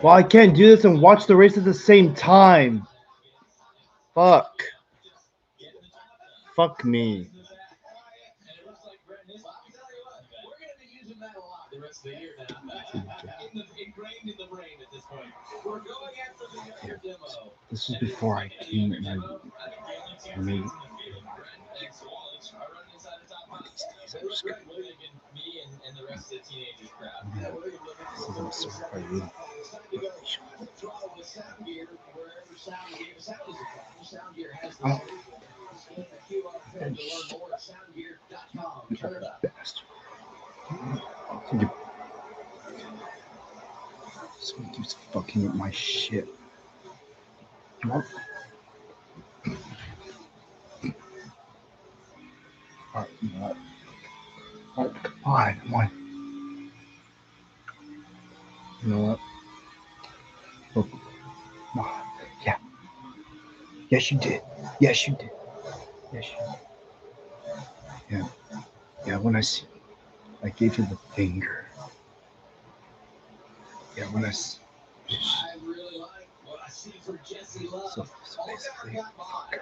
Well, I can't do this and watch the race at the same time. Fuck. Fuck me. This is before I came and I made. Someone keeps fucking with my shit. What? Alright, you know what? Oh, come on. You know what? Oh, yeah. Yes, you did. Yes, you did. Yes, you did. Yeah. Yeah, when I gave you the finger. Yeah, when I really like what I see for Jesse Love. so basically, fuck.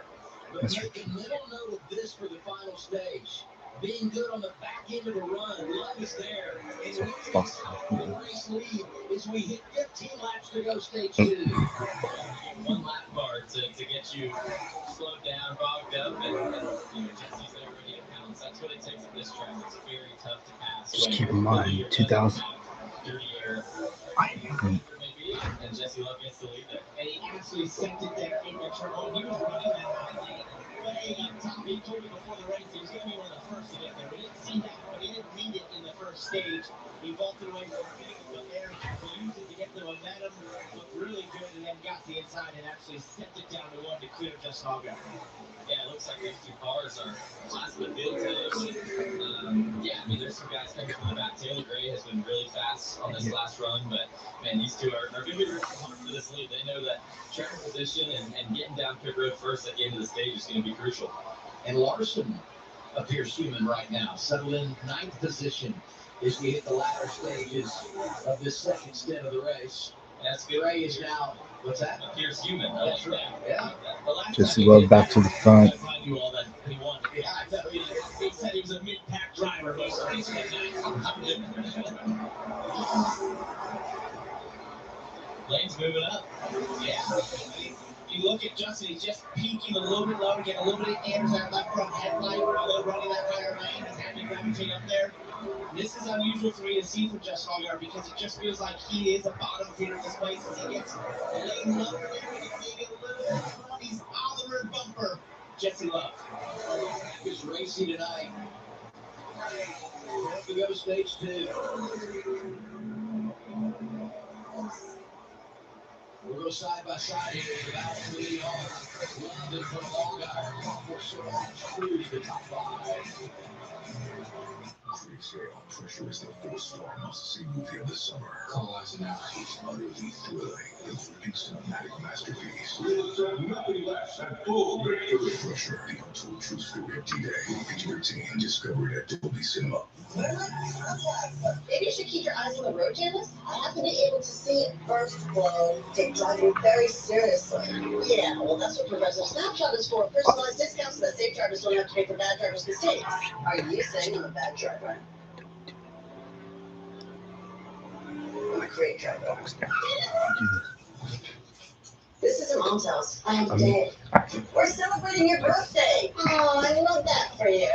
But make a mental note of this for the final stage. Being good on the back end of a run. Love is there. And So losing fuck. the race lead as we hit 15 laps to go stage 2. One lap bar to get you slowed down, bogged up, and Jesse's there ready to pounce. That's what it takes at this track. It's very tough to pass. Just keep in mind, 2000. Dirty air. And Jesse Love gets the lead there. And he actually sent it there in the turn. He was running that high lane way up top. He told me before the race he was going to be one of the first to get there. We didn't see that, but he didn't need it in the first stage. He vaulted away from everything, but there he had to use it to get the momentum. Looked really good, and then got the inside and actually sent it down to one to clear just Hogger. Yeah, it looks like those two cars are last in the field today. But, yeah, I mean, there's some guys coming from the back. Taylor Gray has been really fast on this last run, but, man, these two are going to be really hard for this lead. They know that track position and getting down pit road first at the end of the stage is going to be crucial. And Larson appears human right now, settled in 9th position as we hit the latter stages of this second stint of the race. That's good. Gray is now, what's that? Appears human. That's right. Yeah. Jesse Love back to the front. He said he was a mid-pack driver most of these Lane's moving up. Yeah. You look at Justin, he's just peaking a little bit low to get a little bit of airs out of that front headlight, although running that higher lane is having to gravitate up there. This is unusual for me to see from Just Hoggar because it just feels like he is a bottom feeder at this place as he gets a lane lower there and maybe a little bit front. He's on the rear bumper. Jesse Love. Is racing tonight. We go to stage 2. We'll go side by side here with the battle for the Love in front of Allgaier. We'll sort of through to the top 5. Sale Pressure is the 4-star must-see movie of the summer. Carl Eisenhower's utterly thrilling, the gripping cinematic masterpiece. Nothing less than full victory. Pressure, the untold true story of D-Day. PG-13, discovered at Dolby Cinema. Maybe you should keep your eyes on the road, Janice. I have to be able to see it first. Well, take driving very seriously. Yeah, well, that's what Progressive Snapshot is for. Personalized discounts so that safe drivers don't have to pay for bad drivers' mistakes. Are you saying I'm a bad driver? I'm a great driver. This is Mom's house. I'm dead. We're celebrating your birthday. Oh, I love that for you.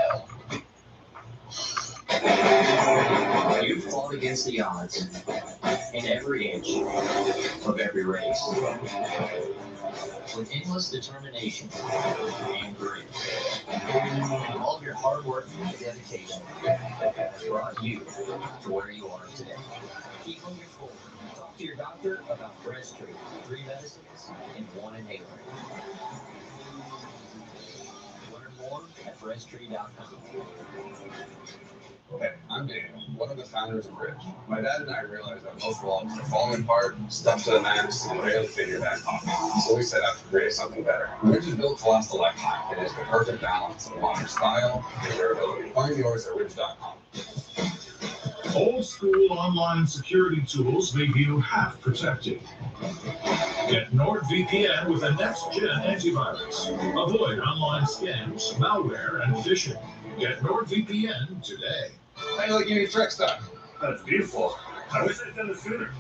You've fought against the odds in every inch of every race with endless determination and grit. All of your hard work and dedication has brought you to where you are today. Keep moving forward. Talk to your doctor about breast treatment, 3 medicines and 1 inhaler. Learn more at breasttree.com. Hey, I'm Daniel, one of the founders of Ridge. My dad and I realized that most logs are falling apart, stuffed to the max, and barely fit your back pocket. So we set out to create something better. Ridge is built to last a lifetime. It is the perfect balance of modern style and durability. Find yours at ridge.com. Old school online security tools leave you half protected. Get NordVPN with a next-gen antivirus. Avoid online scams, malware, and phishing. Get NordVPN today. How do you like your new Trex stuff? That's beautiful. I wish I'd done it sooner.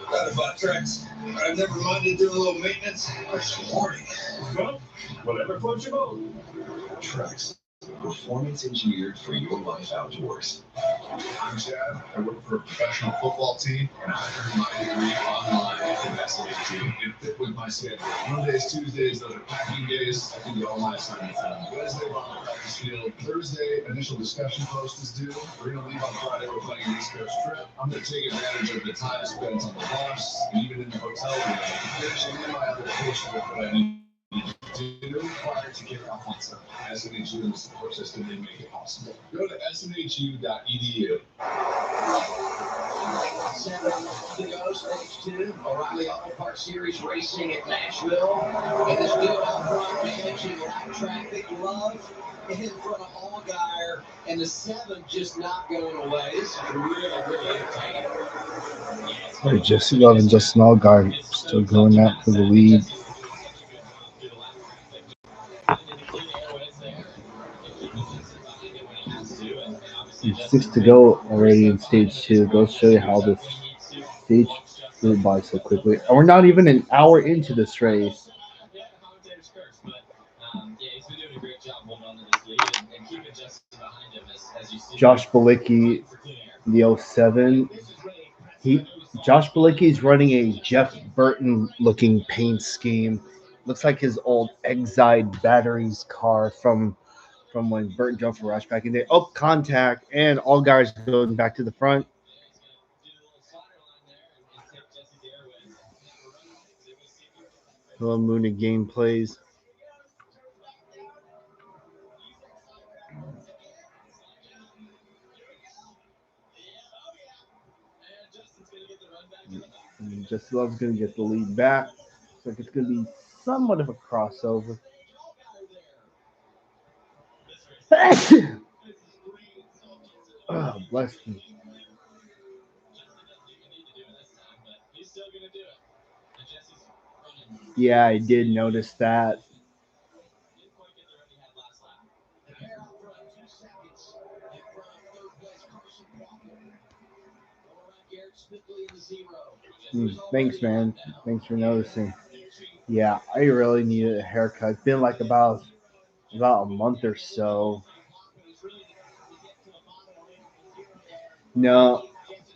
Glad about Trex. I've never minded doing a little maintenance or sporting. Well, whatever floats your boat. Trex, performance engineered for your life outdoors. I'm Chad. I work for a professional football team, and I earned my degree online at SNHG. It fit with my schedule. Mondays, Tuesdays, those are packing days. I can do all my assignments on Wednesday, we're on the practice field. Thursday, initial discussion post is due. We're going to leave on Friday. We're planning an East Coast trip. I'm going to take advantage of the time spent on the bus, and even in the hotel room, finishing in my other coursework that I need to do prior to kickoff on Sunday. SNHU and the support system, they make it possible. Go to snhu.edu. 7 to go, stage 2. O'Reilly Auto Parts Series racing at Nashville. And this dude out front managing lap traffic. Love in front of Allgaier. And the 7 just not going away. This is really, really entertaining. All right, Jesse Love and Justin Allgaier still going out for the lead. And 6 to go already in stage 2. Go show you how this stage flew by so quickly. And we're not even an hour into this race. Josh Bilicki, the 07. Josh Bilicki's running a Jeff Burton looking paint scheme. Looks like his old Exide Batteries car from when Burton drove for Rush back in the day. Oh, contact, and Allgaier's going back to the front. Hello, Moon and Game plays. And Jesse Love's going to get the lead back. So it's going to be somewhat of a crossover. Oh, bless me. Yeah, I did notice that. Thanks, man. Thanks for noticing. Yeah, I really needed a haircut. It's been like about a month or so. No,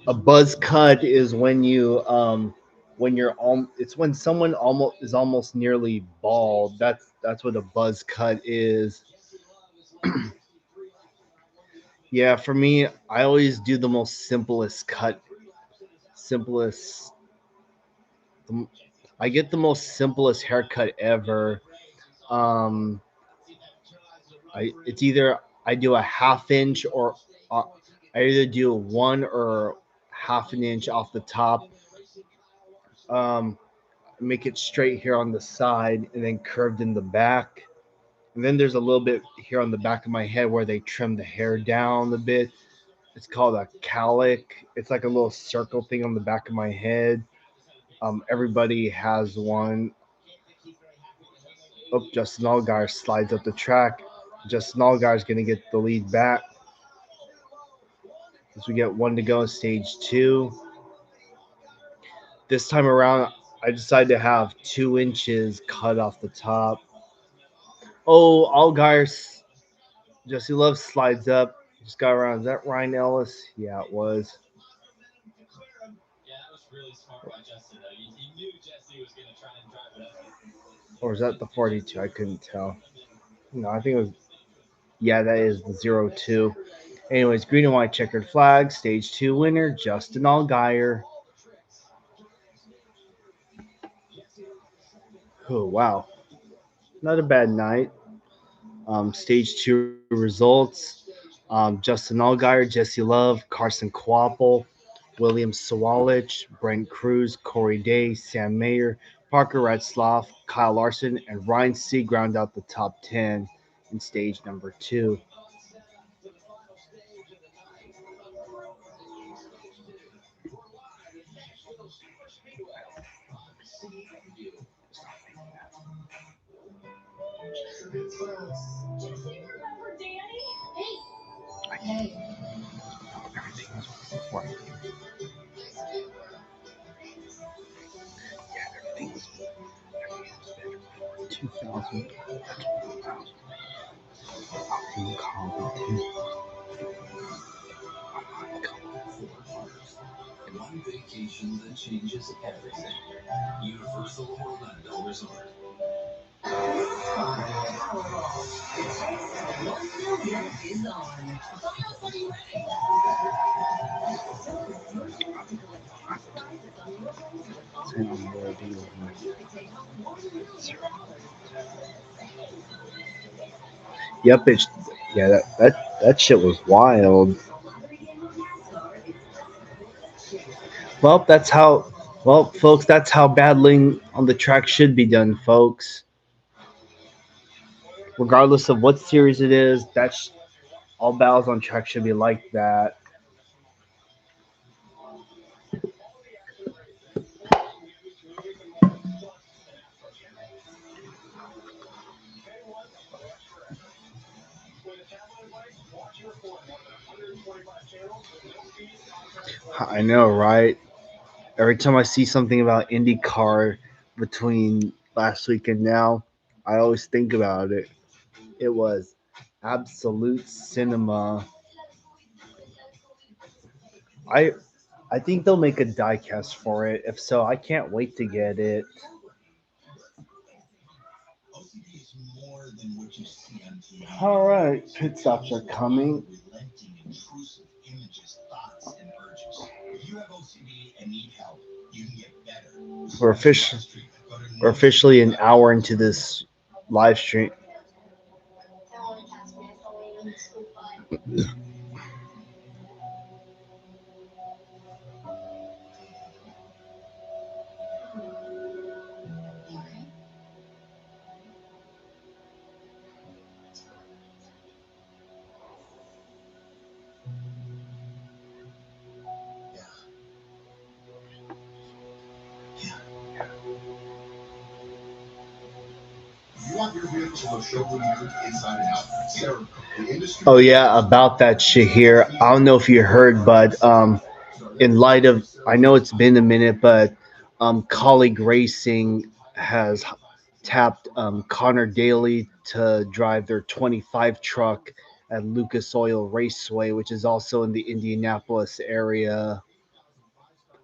a buzz cut is when you're it's when someone almost nearly bald. That's what a buzz cut is. Yeah, for me, I always do the most simplest cut. Simplest. I get the most simplest haircut ever. Um, it's either I do a half inch or I either do 1 or half an inch off the top. Make it straight here on the side and then curved in the back. And then there's a little bit here on the back of my head where they trim the hair down a bit. It's called a cowlick. It's like a little circle thing on the back of my head. Everybody has one. Oh, Justin Allgaier slides up the track. Justin Allgaier is going to get the lead back. As we get 1 to go in stage 2. This time around, I decided to have 2 inches cut off the top. Oh, Allgaier, Jesse Love slides up. Just got around. Is that Ryan Ellis? Yeah, it was. Or is that the 42? I couldn't tell. No, I think it was. Yeah, that is the 02. Anyways, green and white checkered flag. Stage 2 winner, Justin Allgaier. Oh, wow. Not a bad night. Stage 2 results. Justin Allgaier, Jesse Love, Carson Kvapil, William Sawalich, Brent Cruz, Corey Day, Sam Mayer, Parker Retzloff, Kyle Larson, and Ryan Sieg round out the top 10 in stage number 2. Hey. Everything was before. Yeah, everything was better before 2000. I'm confident. One vacation that changes everything. Universal Orlando Resort. Is on. Are you ready? Yep, it's yeah. That shit was wild. Well, that's how. Well, folks, that's how battling on the track should be done, folks. Regardless of what series it is, all battles on track should be like that. I know, right? Every time I see something about IndyCar between last week and now, I always think about it. It was absolute cinema. I I think they'll make a diecast for it. If so, I can't wait to get it. All right, pit stops are coming. We're officially we're officially an hour into this live stream. You want your vehicle to show you inside and out. Sarah, the industry. Oh yeah, about that shit here. I don't know if you heard, but in light of, I know it's been a minute, but Colleague Racing has tapped Connor Daly to drive their 25 truck at Lucas Oil Raceway, which is also in the Indianapolis area.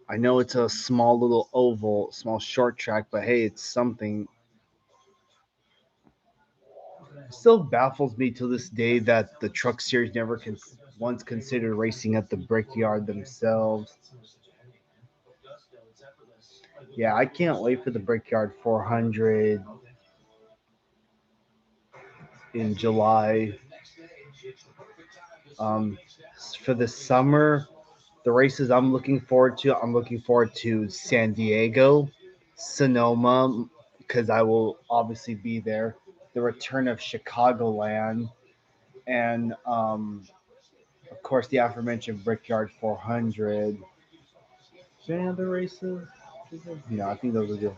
I know it's a small little oval, small short track, but hey, it's something. It still baffles me to this day that the truck series never once considered racing at the Brickyard themselves. Yeah, I can't wait for the Brickyard 400 in July. Um, for the summer, the races I'm looking forward to San Diego, Sonoma, because I will obviously be there. The return of Chicagoland, and of course the aforementioned Brickyard 400. Is there any other races? No, I think those are good.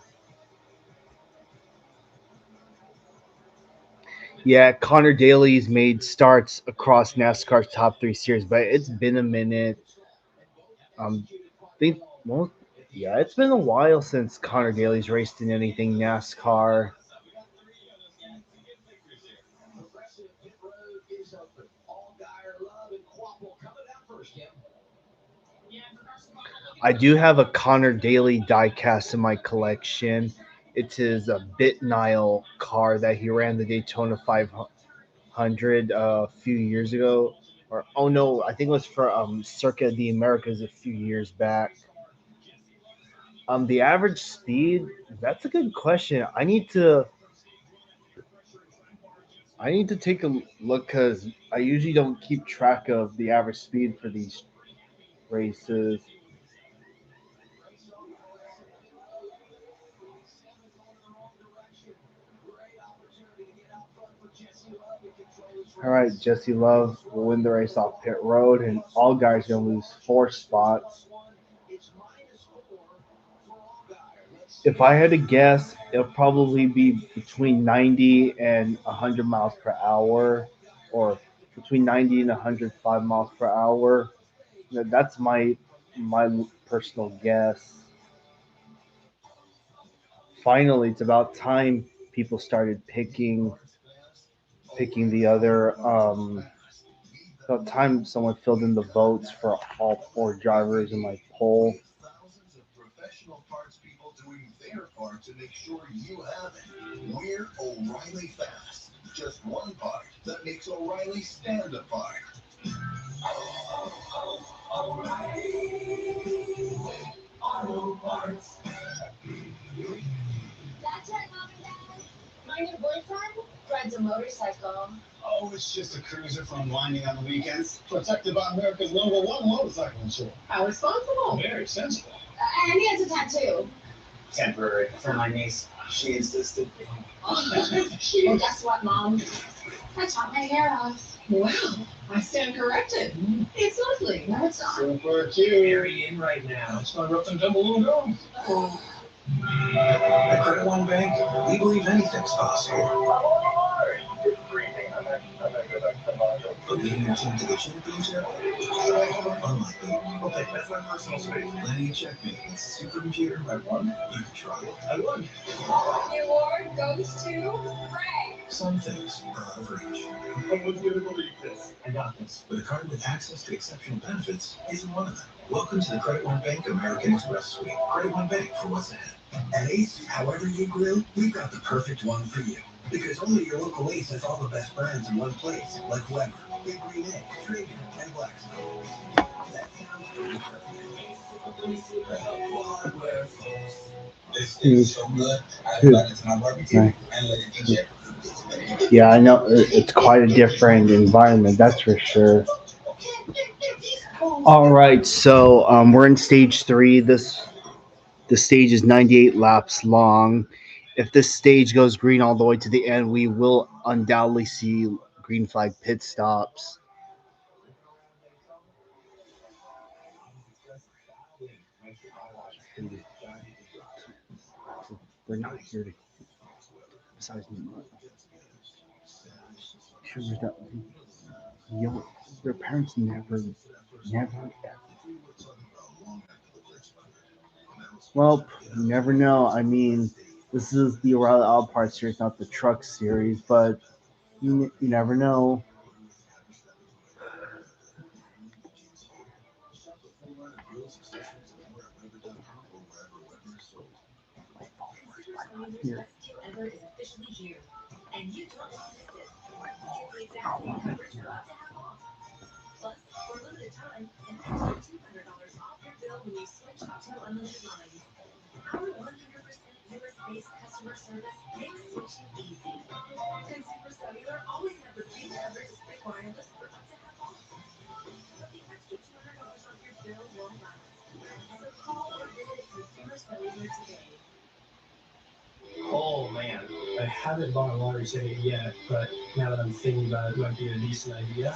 Yeah, Connor Daly's made starts across NASCAR's top three series, but it's been a minute. Think well, yeah, it's been a while since Connor Daly's raced in anything NASCAR. I do have a Connor Daly diecast in my collection. It's his Bit Nile car that he ran the Daytona 500 a few years ago. Or oh no, I think it was for Circa the Americas a few years back. The average speed, that's a good question. I need to take a look because I usually don't keep track of the average speed for these races. All right, Jesse Love will win the race off pit road, and all guys gonna lose 4 spots. If I had to guess, it'll probably be between 90 and 100 miles per hour, or between 90 and 105 miles per hour. That's my personal guess. Finally, it's about time people started picking the other. It's about time someone filled in the votes for all 4 drivers in my poll. Thousands of professional parts people doing their part to make sure you have it. We're O'Reilly Fast. Just one part that makes O'Reilly stand apart. Auto parts. That's right, Mom and Dad. My new boyfriend rides a motorcycle. Oh, it's just a cruiser for unwinding on the weekends. Protected by America's #1 motorcycle insurer. How responsible. Very sensible. And he has a tattoo. Temporary. For my niece. She insisted. Guess what, Mom? I chopped my hair off. Wow, I stand corrected. It's lovely. No, it's not. Super cute. Very in right now. It's my rough and tumble little girl. At Credit One Bank, we believe anything's possible. But leading your team to the championship? Unlikely. Okay, that's my personal space. Landing a checkmate against a supercomputer? I won. You can try it. I won. The award goes to Ray. Some things are out of reach. No one's gonna believe this. I got this. But a card with access to exceptional benefits isn't one of them. Welcome to the Credit One Bank American Express Suite. Credit One Bank for what's ahead. At Ace, however you grill, we've got the perfect one for you. Because only your local Ace has all the best brands in one place, like Weber, Big Green Egg, Traeger, and Blackstone. That sounds pretty perfect. This is so good. I invited to my barbecue and let it DJ. Yeah, I know it's quite a different environment, that's for sure. All right, so we're in stage 3. The stage is 98 laps long. If this stage goes green all the way to the end, we will undoubtedly see green flag pit stops. They're not here to. Besides me, their parents never. Well, you never know. I mean, this is the O'Reilly Auto Parts series, not the Truck series, but you never know. Here. And you don't want to miss it. Get the exact same coverage you're about to have off. Plus, for a limited time, an extra $200 off your bill when you switch to unlimited lines. Our 100% US-based customer service makes switching easy. Consumer Cellular always have the same coverage as fixed wireless for up to half off. But the extra $200 off your bill won't last. So call or visit Consumer Cellular today. Oh man, I haven't bought a lottery ticket yet, but now that I'm thinking about it, it might be a decent idea.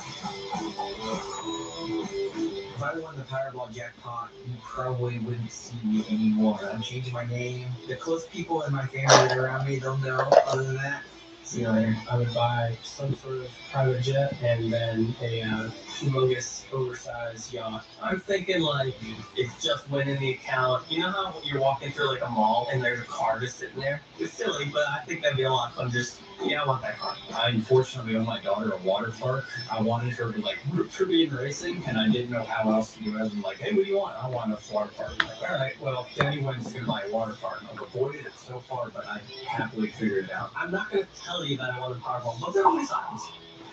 If I won the Powerball jackpot, you probably wouldn't see me anymore. I'm changing my name. The close people in my family that are around me don't know. Other than that, see you later. I would buy some sort of private jet and then a humongous, oversized yacht. I'm thinking like it's just went in the account. You know how you're walking through like a mall and there's a car just sitting there? It's silly, but I think that'd be a lot of fun. Just I want that car. I unfortunately owe my daughter a water park. I wanted her to like root for me in racing, and I didn't know how else to do it. I'm like, hey, what do you want? I want a water park. I'm like, all right, well, Daddy went to buy a water park. I've avoided it so far, but I happily figured it out. I'm not going to tell you that I want a Powerball, but there are signs.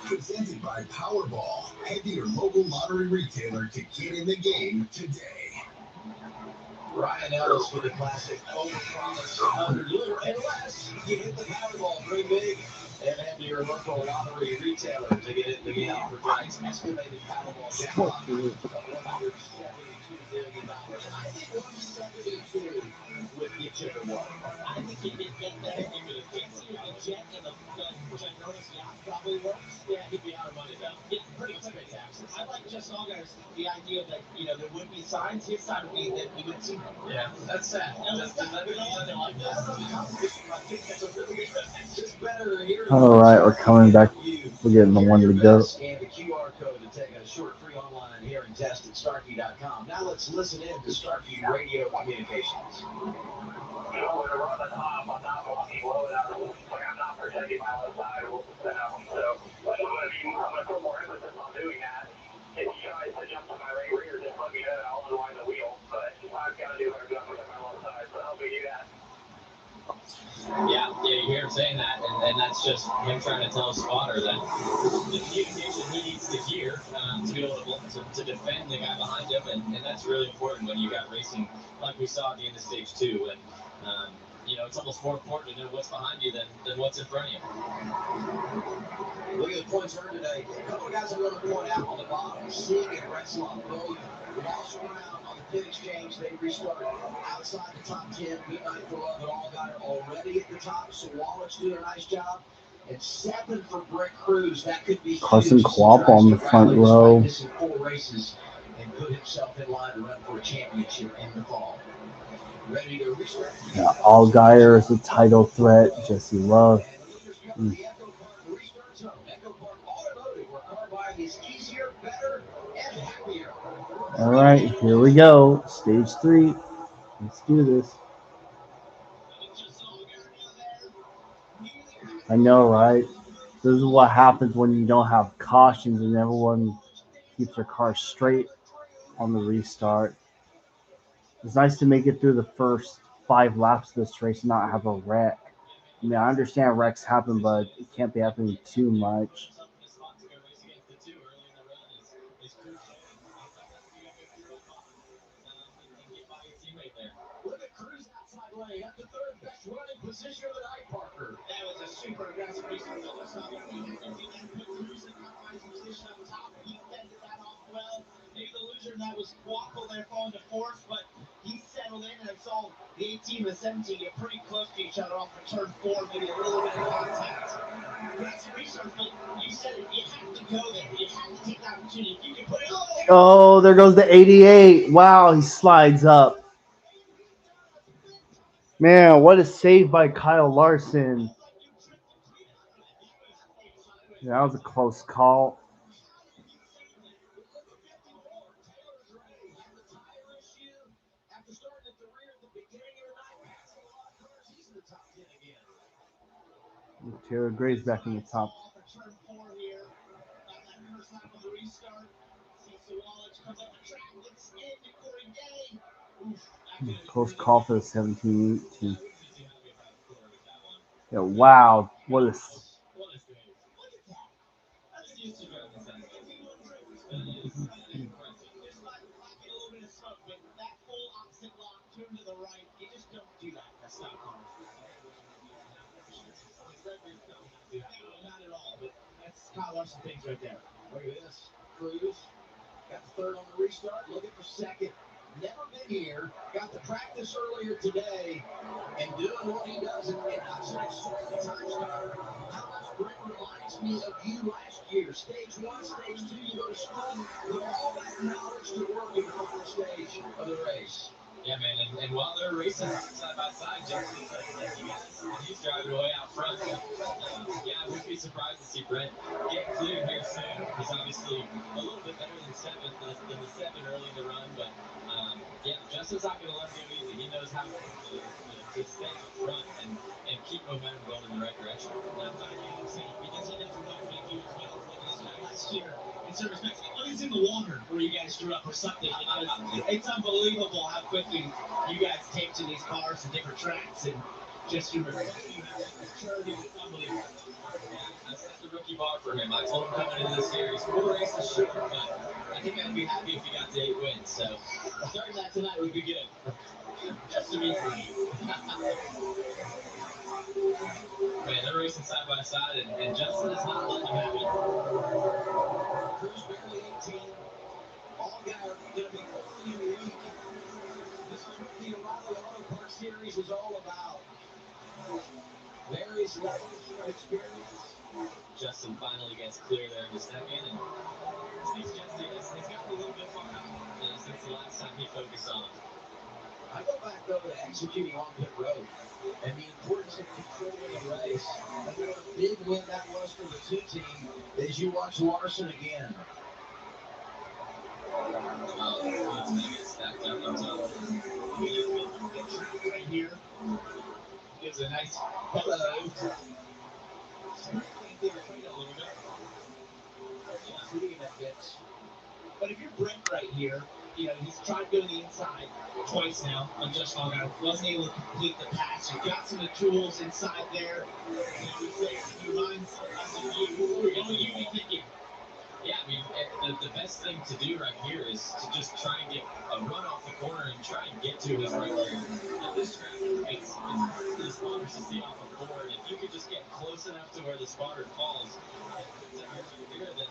Presented by Powerball. Head to your local lottery retailer to get in the game today. Ryan Ellis with a classic overpromise underdeliver and less. You hit the Powerball, dream big, and head to your local lottery retailer to get in the game for tonight's estimated Powerball jackpot of $172 billion. I think 172 would get you the one. I think you could get that if you could have fixed a jet and which I noticed yacht probably works. Yeah, he'd be out of money though. Yeah, pretty much pay taxes. I like Jeff Allgaier's the idea that there would be signs. His side would be that we would see them. Yeah, that's sad. Just like this. I think that's a really good. It's better here. All right, we're coming back. We're getting the one to go. Scan the QR code to take a short free online hearing test at Starkey.com. Now let's listen in to Starkey Radio Communications. I'm not protecting my left side. So I'm going to put more emphasis on doing that. If he tries to jump to my right rear, just let me know. I'll unwind the wheel. But I've got to do what I've got to protect my left side. So help me do that. Yeah, you hear him saying that, and that's just him trying to tell his spotter that the communication he needs to hear to be able to defend the guy behind him, and that's really important when you got racing like we saw at the end of stage 2. And you know, it's almost more important to know what's behind you than what's in front of you. Look at the points earned today. A couple of guys are going to point out on the bottom. Sieg and Retzlaff both lost one out on the pit exchange. They restarted outside the top 10. Midnight for Love and All got it already at the top. So Wallach's doing a nice job. And 7 for Brett Cruz. That could be Carson huge. Klopp on the front row. Missing 4 races and put himself in line to run for a championship in the fall. Ready to restart. Yeah, Allgaier is a title threat. Jesse Love. All right, here we go. Stage 3. Let's do this. I know, right? This is what happens when you don't have cautions and everyone keeps their car straight on the restart. It's nice to make it through the first 5 laps of this race and not have a wreck. I mean, I understand wrecks happen, but it can't be happening too much. Look at Cruz outside lane up to third, best running position of the night, Parker. That was a super aggressive restart. He put Cruz in compromising position up top. He fended that off well. Maybe the loser in that was Waffle there falling to fourth, but he settled in and I saw the 18 and the 17 get pretty close to each other off of turn 4, maybe a little bit of contact. That's restart, but you said it, you have to go there. You have to take the opportunity. If you can put it on. Oh, there goes the 88. Wow, he slides up. Man, what a save by Kyle Larson. That was a close call. Taylor Gray's back in the top. Close call for the 17-18. Yeah, wow, what a. Kyle Larson things right there. Look at this. Cruz got the third on the restart, looking for second. Never been here. Got to practice earlier today and doing what he does. And not an extremely time starter. How much Brent reminds me of you last year. Stage 1, stage 2, you go to school. Put all that knowledge to work in the final stage of the race. Yeah, man, and while they're racing side by side, Justin's like you guys, and he's driving away out front. So, yeah, I wouldn't be surprised to see Brent get cleared here soon. He's obviously a little bit better than the 7 early in the run, but yeah, Justin's not going to let him go easy. He knows how to stay out front and keep momentum going in the right direction. Because he knows what we do as well. Last year, in some respects, it's in the water where you guys drew up or something. It's unbelievable how quickly you guys take to these cars and different tracks and just your maturity is unbelievable. Yeah, that's the rookie bar for him. I told him coming into this series, 4 races short, but I think I'd be happy if he got to 8 wins. So starting that tonight would be good. Just to be free. Man, they're racing side by side, and Justin is not letting them have it. Cruz barely 18. Allgaier going to be early in the week. This is what the O'Reilly Auto Parts Series is all about. Various levels of experience. Justin finally gets clear there in the second, and Steve Justin has gotten a little bit far out since the last time he focused on him. I go back, though, to executing on pit road and the importance of controlling a race. And what a big win that was for the 2 team as you watch Larson again. Stacked up on top. Right here. Gives a nice hello. But if you're Brent right here, you know, he's tried to go to the inside twice now on Just Allgaier. Wasn't able to complete the pass. You've got some of the tools inside there. He reminds us of you. What would you be thinking? Yeah, I mean, the best thing to do right here is to just try and get a run off the corner and try and get to his right rear. At this track, it's hard for the spotters to see off a board. If you could just get close enough to where the spotter falls and puts at your right rear, then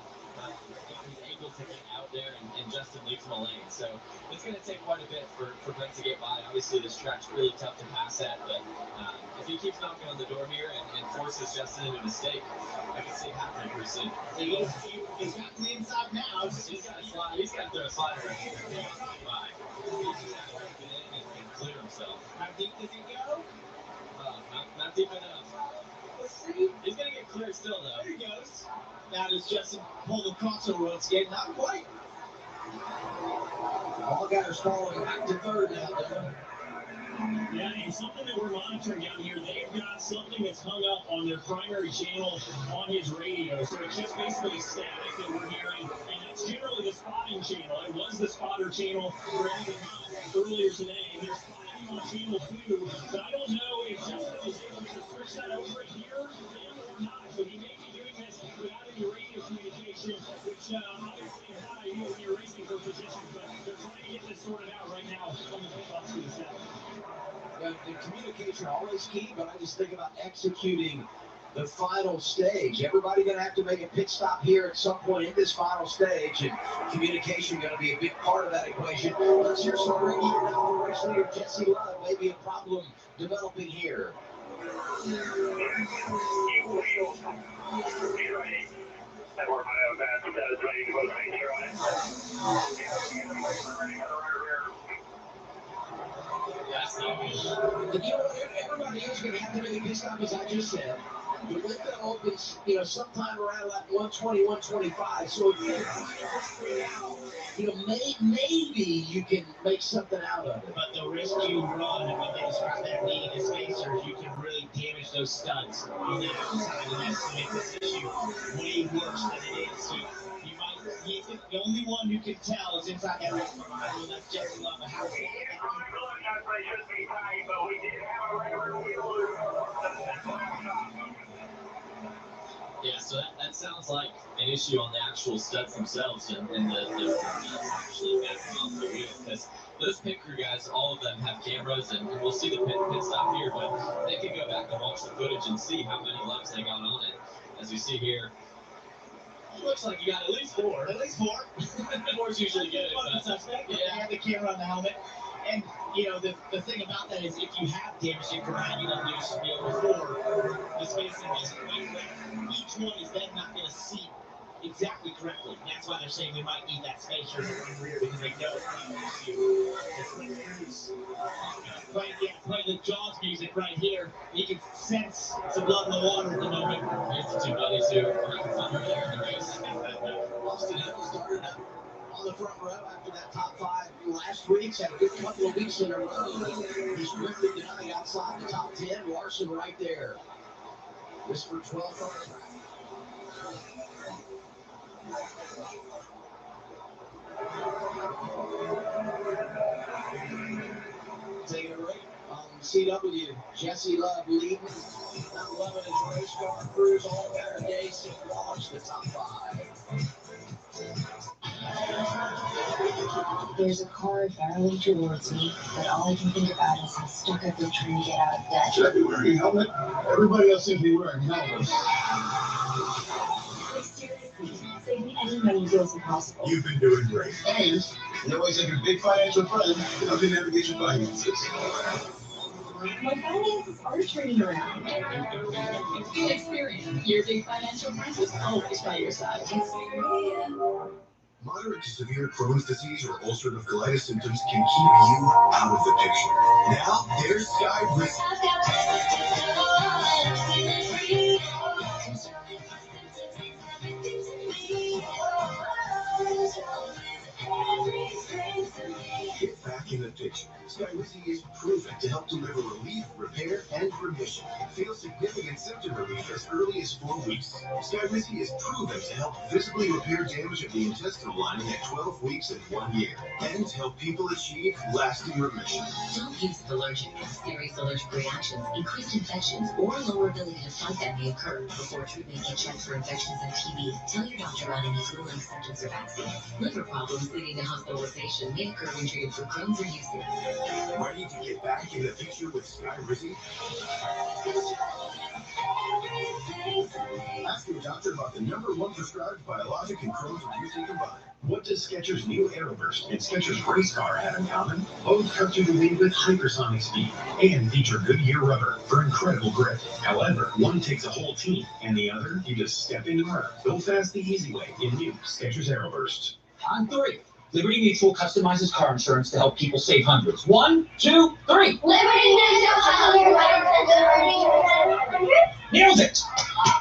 he's able to get out there and Justin leaves him a lane. So it's going to take quite a bit for Brent to get by. Obviously, this track's really tough to pass at, but if he keeps knocking on the door here and forces Justin into a mistake, I can see it happening pretty soon. He's got the inside now. He's got to throw a slider right here if he wants to get by. He's just got to rip it in and clear himself. How deep does he go? Not deep enough. Let's see. He's going to get cleared still, though. There he goes. Now does Justin pull the crossover once again? Not quite. All guys following back to third now, though. Yeah, and something that we're monitoring down here, they've got something that's hung up on their primary channel on his radio. So it's just basically static that we're hearing. And that's generally the spotting channel. It was the spotter channel for anything earlier today. And they're spotting on channel 2. But I don't know if Justin was able to switch that over here or not. So he may be doing this without any radio communication, which obviously is not ideal when you're racing for position. But they're trying to get this sorted out right now on the pickups for the set. The communication always key, but I just think about executing the final stage. Everybody going to have to make a pit stop here at some point in this final stage, and communication going to be a big part of that equation. Let's hear some racing now from race leader Jesse Love. Maybe a problem developing here. Everybody else going to have to make a pit stop, as I just said. The window opens, sometime around like 120, 125. So if you maybe you can make something out of it. But the risk you run when they describe that being a spacer, you can really damage those studs on the outside, and that's to make this issue way worse than it is. So he's the only one who can tell is inside that race behind you, and that's Jesse Love. How far Yeah, so that sounds like an issue on the actual studs themselves and the nuts actually backing off the wheel, because those pit crew guys, all of them have cameras, and we'll see the pit stop here, but they can go back and watch the footage and see how many laps they got on it. As you see here, it looks like you got at least 4. At least 4. 4 is usually good. Suspect. Yeah, they have the camera on the helmet. And, the thing about that is if you have damage in ground, you don't lose, before the spacing wasn't quite correct. Each one is then not going to see exactly correctly. And that's why they're saying we might need that spacer to run rear, because they know it's not an issue. Play the Jaws music right here. You can sense some blood in the water at the moment. Here's the two buddies who are having fun earlier in the race. Austin Hill started up on the front row after that top 5 last week. Had a good couple of weeks in a row. He's drifted tonight outside the top 10. Larson right there. This for 12th on the track. Taking a break on CW. Jesse Love leading. Not loving his race car cruise all there today. So launched the top 5. There's a car barreling towards me, but all I can think about is how stuck I've been trying to get out of debt. Should I be wearing a helmet? Everybody else seems to be wearing helmets. Like, seriously, saving any money feels impossible. You've been doing great. And you're always like a big financial friend to help you navigate your finances. My finances are turning around. Experience. Your big financial friend is always by your side. Moderate to severe Crohn's disease or ulcerative colitis symptoms can keep you out of the picture. Now, there's Skybridge. Get back in the picture. Skyrizi is proven to help deliver relief, repair, and remission. Feel significant symptom relief as early as 4 weeks. Skyrizi is proven to help physically repair damage of the intestinal lining at 12 weeks and 1 year, and help people achieve lasting remission. Don't use it allergic if serious allergic reactions, increased infections, or lower ability to fight them may occur. Before treatment, get checked for infections and TB. Tell your doctor about any flu-like symptoms or vaccines. Liver problems leading to hospitalization may occur when treated for Crohn's or UC. Ready to get back in the future with Skyrizi? Ask your doctor about the #1 prescribed biologic and Crohn's or UC combined. What does Skechers' new Aeroburst and Skechers race car have in common? Both cut through the wind with hypersonic speed and feature Goodyear rubber for incredible grip. However, one takes a whole team, and the other, you just step in and run. Go fast the easy way in new Skechers Aeroburst. On 3. Liberty Mutual customizes car insurance to help people save hundreds. 1, 2, 3. Liberty Mutual. Nailed it!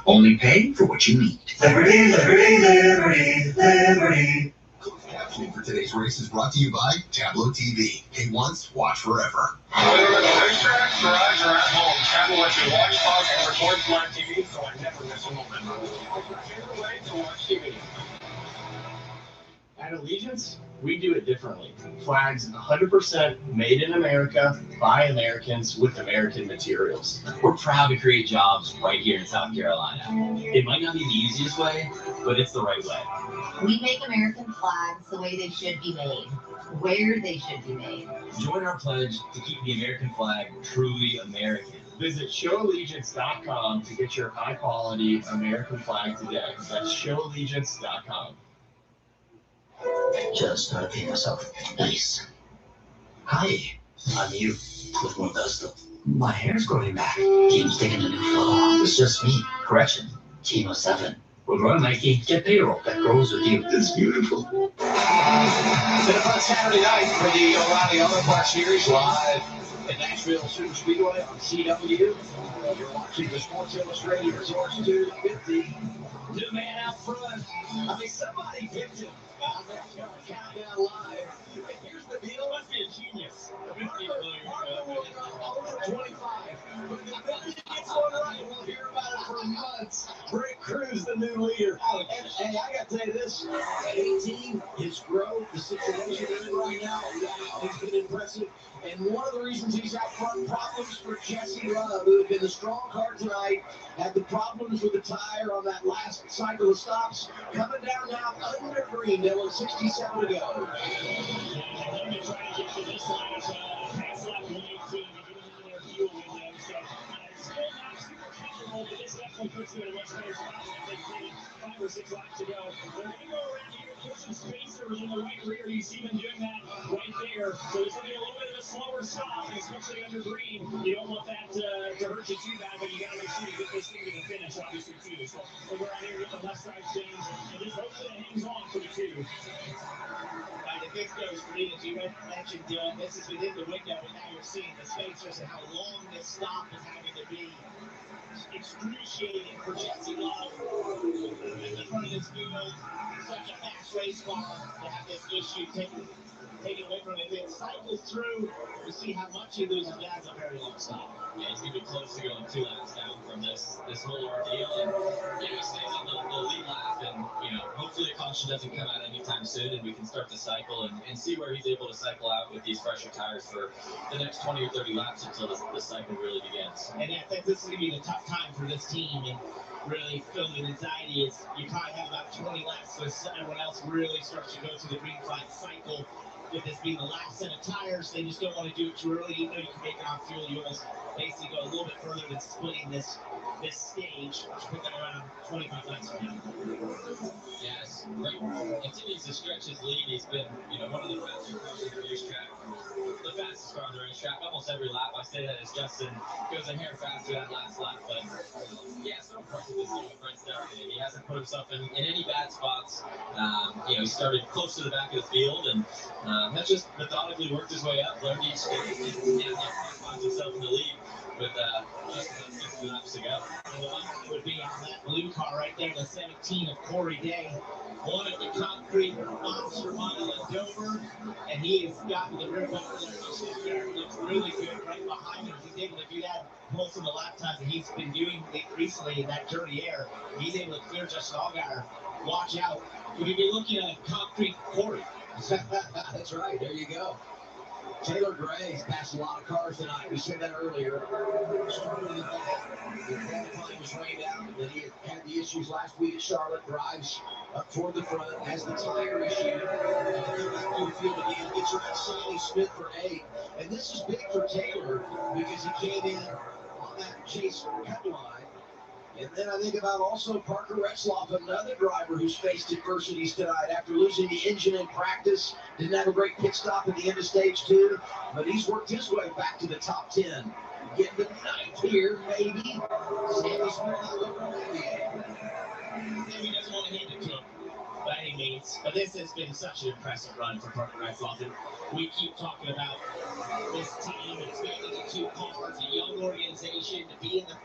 Only pay for what you need. Liberty, liberty, liberty, liberty. Closed captioning for today's race is brought to you by Tableau TV. Pay once, watch forever. Whether we're at the racetrack, garage, or at home, Tableau lets you watch, pause, and record live TV, so I never miss a moment. It's my favorite way to watch TV. At Allegiance, we do it differently. Flags 100% made in America, by Americans, with American materials. We're proud to create jobs right here in South Carolina. It might not be the easiest way, but it's the right way. We make American flags the way they should be made, where they should be made. Join our pledge to keep the American flag truly American. Visit showallegiance.com to get your high-quality American flag today. That's showallegiance.com. Just started being myself. Nice. Hi, I'm you with Modesto. My hair's growing back. Team's taking a new photo. It's just me. Correction. Team of 7. We're growing Nike. Get payroll that grows with you. It's beautiful. Been a fun Saturday night for the O'Reilly Auto Parts Series live at Nashville Superspeedway on CW. You're watching the Sports Illustrated Resorts 250. New man out front. I mean, somebody picked him. Countdown live. Here's the deal. Must be a genius. Over 25. But the minute he gets one right, we'll hear about it for months. Brake Cruz, the new leader. And hey, I got to tell you this. At 18, his growth, the situation he's in right now, wow, he's been impressive. And one of the reasons he's out front, problems for Jesse Love, who had been a strong car tonight, had the problems with the tire on that last cycle of stops. Coming down now under green, there was 67 to go. Puts you in a much better spot than they did 5 or 6 laps ago. They're going to go around here, put some spacers in the right rear. You see them doing that right there. So it's going to be a little bit of a slower stop, especially under green. You don't want that to hurt you too bad, but you got to make sure you get this thing to the finish, obviously, too. So we'll go around here, get the left side change, and just hopefully it hangs on for the 2. The gift goes for me, as you mentioned, this is within the window, and now you're seeing the spacers and how long this stop is having to be. Excruciating for Jesse Love. In the front of this field, such a fast race car to have this issue taken away from him. If it cycles through, we'll see how much he loses. That's a very long stop. Yeah, he's going to be close to going 2 laps down from this whole ordeal. And, he stays on the lead lap, and, hopefully a caution doesn't come out anytime soon, and we can start the cycle and see where he's able to cycle out with these fresher tires for the next 20 or 30 laps until the cycle really begins. And I think this is going to be the tough time for this team, and really filled with anxiety is you probably have about 20 laps so everyone else really starts to go through the green flag cycle. With this being the last set of tires, they just don't want to do it too early. You can make it on fuel. You almost basically go a little bit further than splitting this stage, which put them around 25 laps from now. Yes, right. Continues to stretch his lead. He's been, one of the faster cars in the racetrack. The fastest car on the racetrack, almost every lap. I say that as Justin goes a hair faster that last lap, but so impressive to see what Brent's done. He hasn't put himself in any bad spots. He started close to the back of the field, and has just methodically worked his way up, learned each stage, and finds himself in the lead. with just about 60 laps to go. And the one that would be on that blue car right there, the 17 of Corey Day, one of the concrete monster mile in Dover, and he has gotten the rip over there for Stuttgart. Looks really good right behind him. He's able to do that, pull some of the lap times that he's been doing recently in that dirty air. He's able to clear Justin Allgaier. Watch out. Could we be looking at a concrete Corey? That's right. There you go. Taylor Gray's passed a lot of cars tonight. We said that earlier. Started in the back. The qualifying was rained out. Then he had the issues last week at Charlotte. Drives up toward the front. Has the tire issue. Come back through the field again. Gets around Sammy Smith for 8. And this is big for Taylor because he came in on that chase cut line. And then I think about also Parker Retzloff, another driver who's faced adversities tonight after losing the engine in practice. Didn't have a great pit stop at the end of stage 2, but he's worked his way back to the top 10. Getting the 9th here, maybe. Sammy Smith not looking ready. Sammy doesn't want to hand it to him by any means, but this has been such an impressive run for Parker Retzloff. And we keep talking about this team expanding to 2 cars, a young organization, to be in the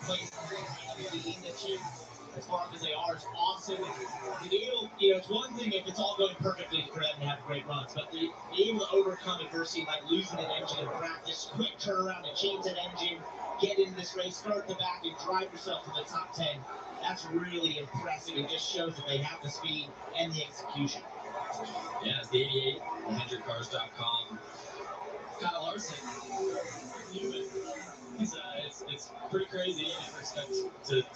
place leading the team as far as they are is awesome. To be able, it's one thing if it's all going perfectly for them to have great runs, but to be able to overcome adversity like losing an engine in practice, quick turnaround to change that engine, get into this race, start at the back, and drive yourself to the top 10. That's really impressive. It just shows that they have the speed and the execution. Yeah, it's the 88, 100cars.com. Kyle Larson, it's pretty crazy. You never expect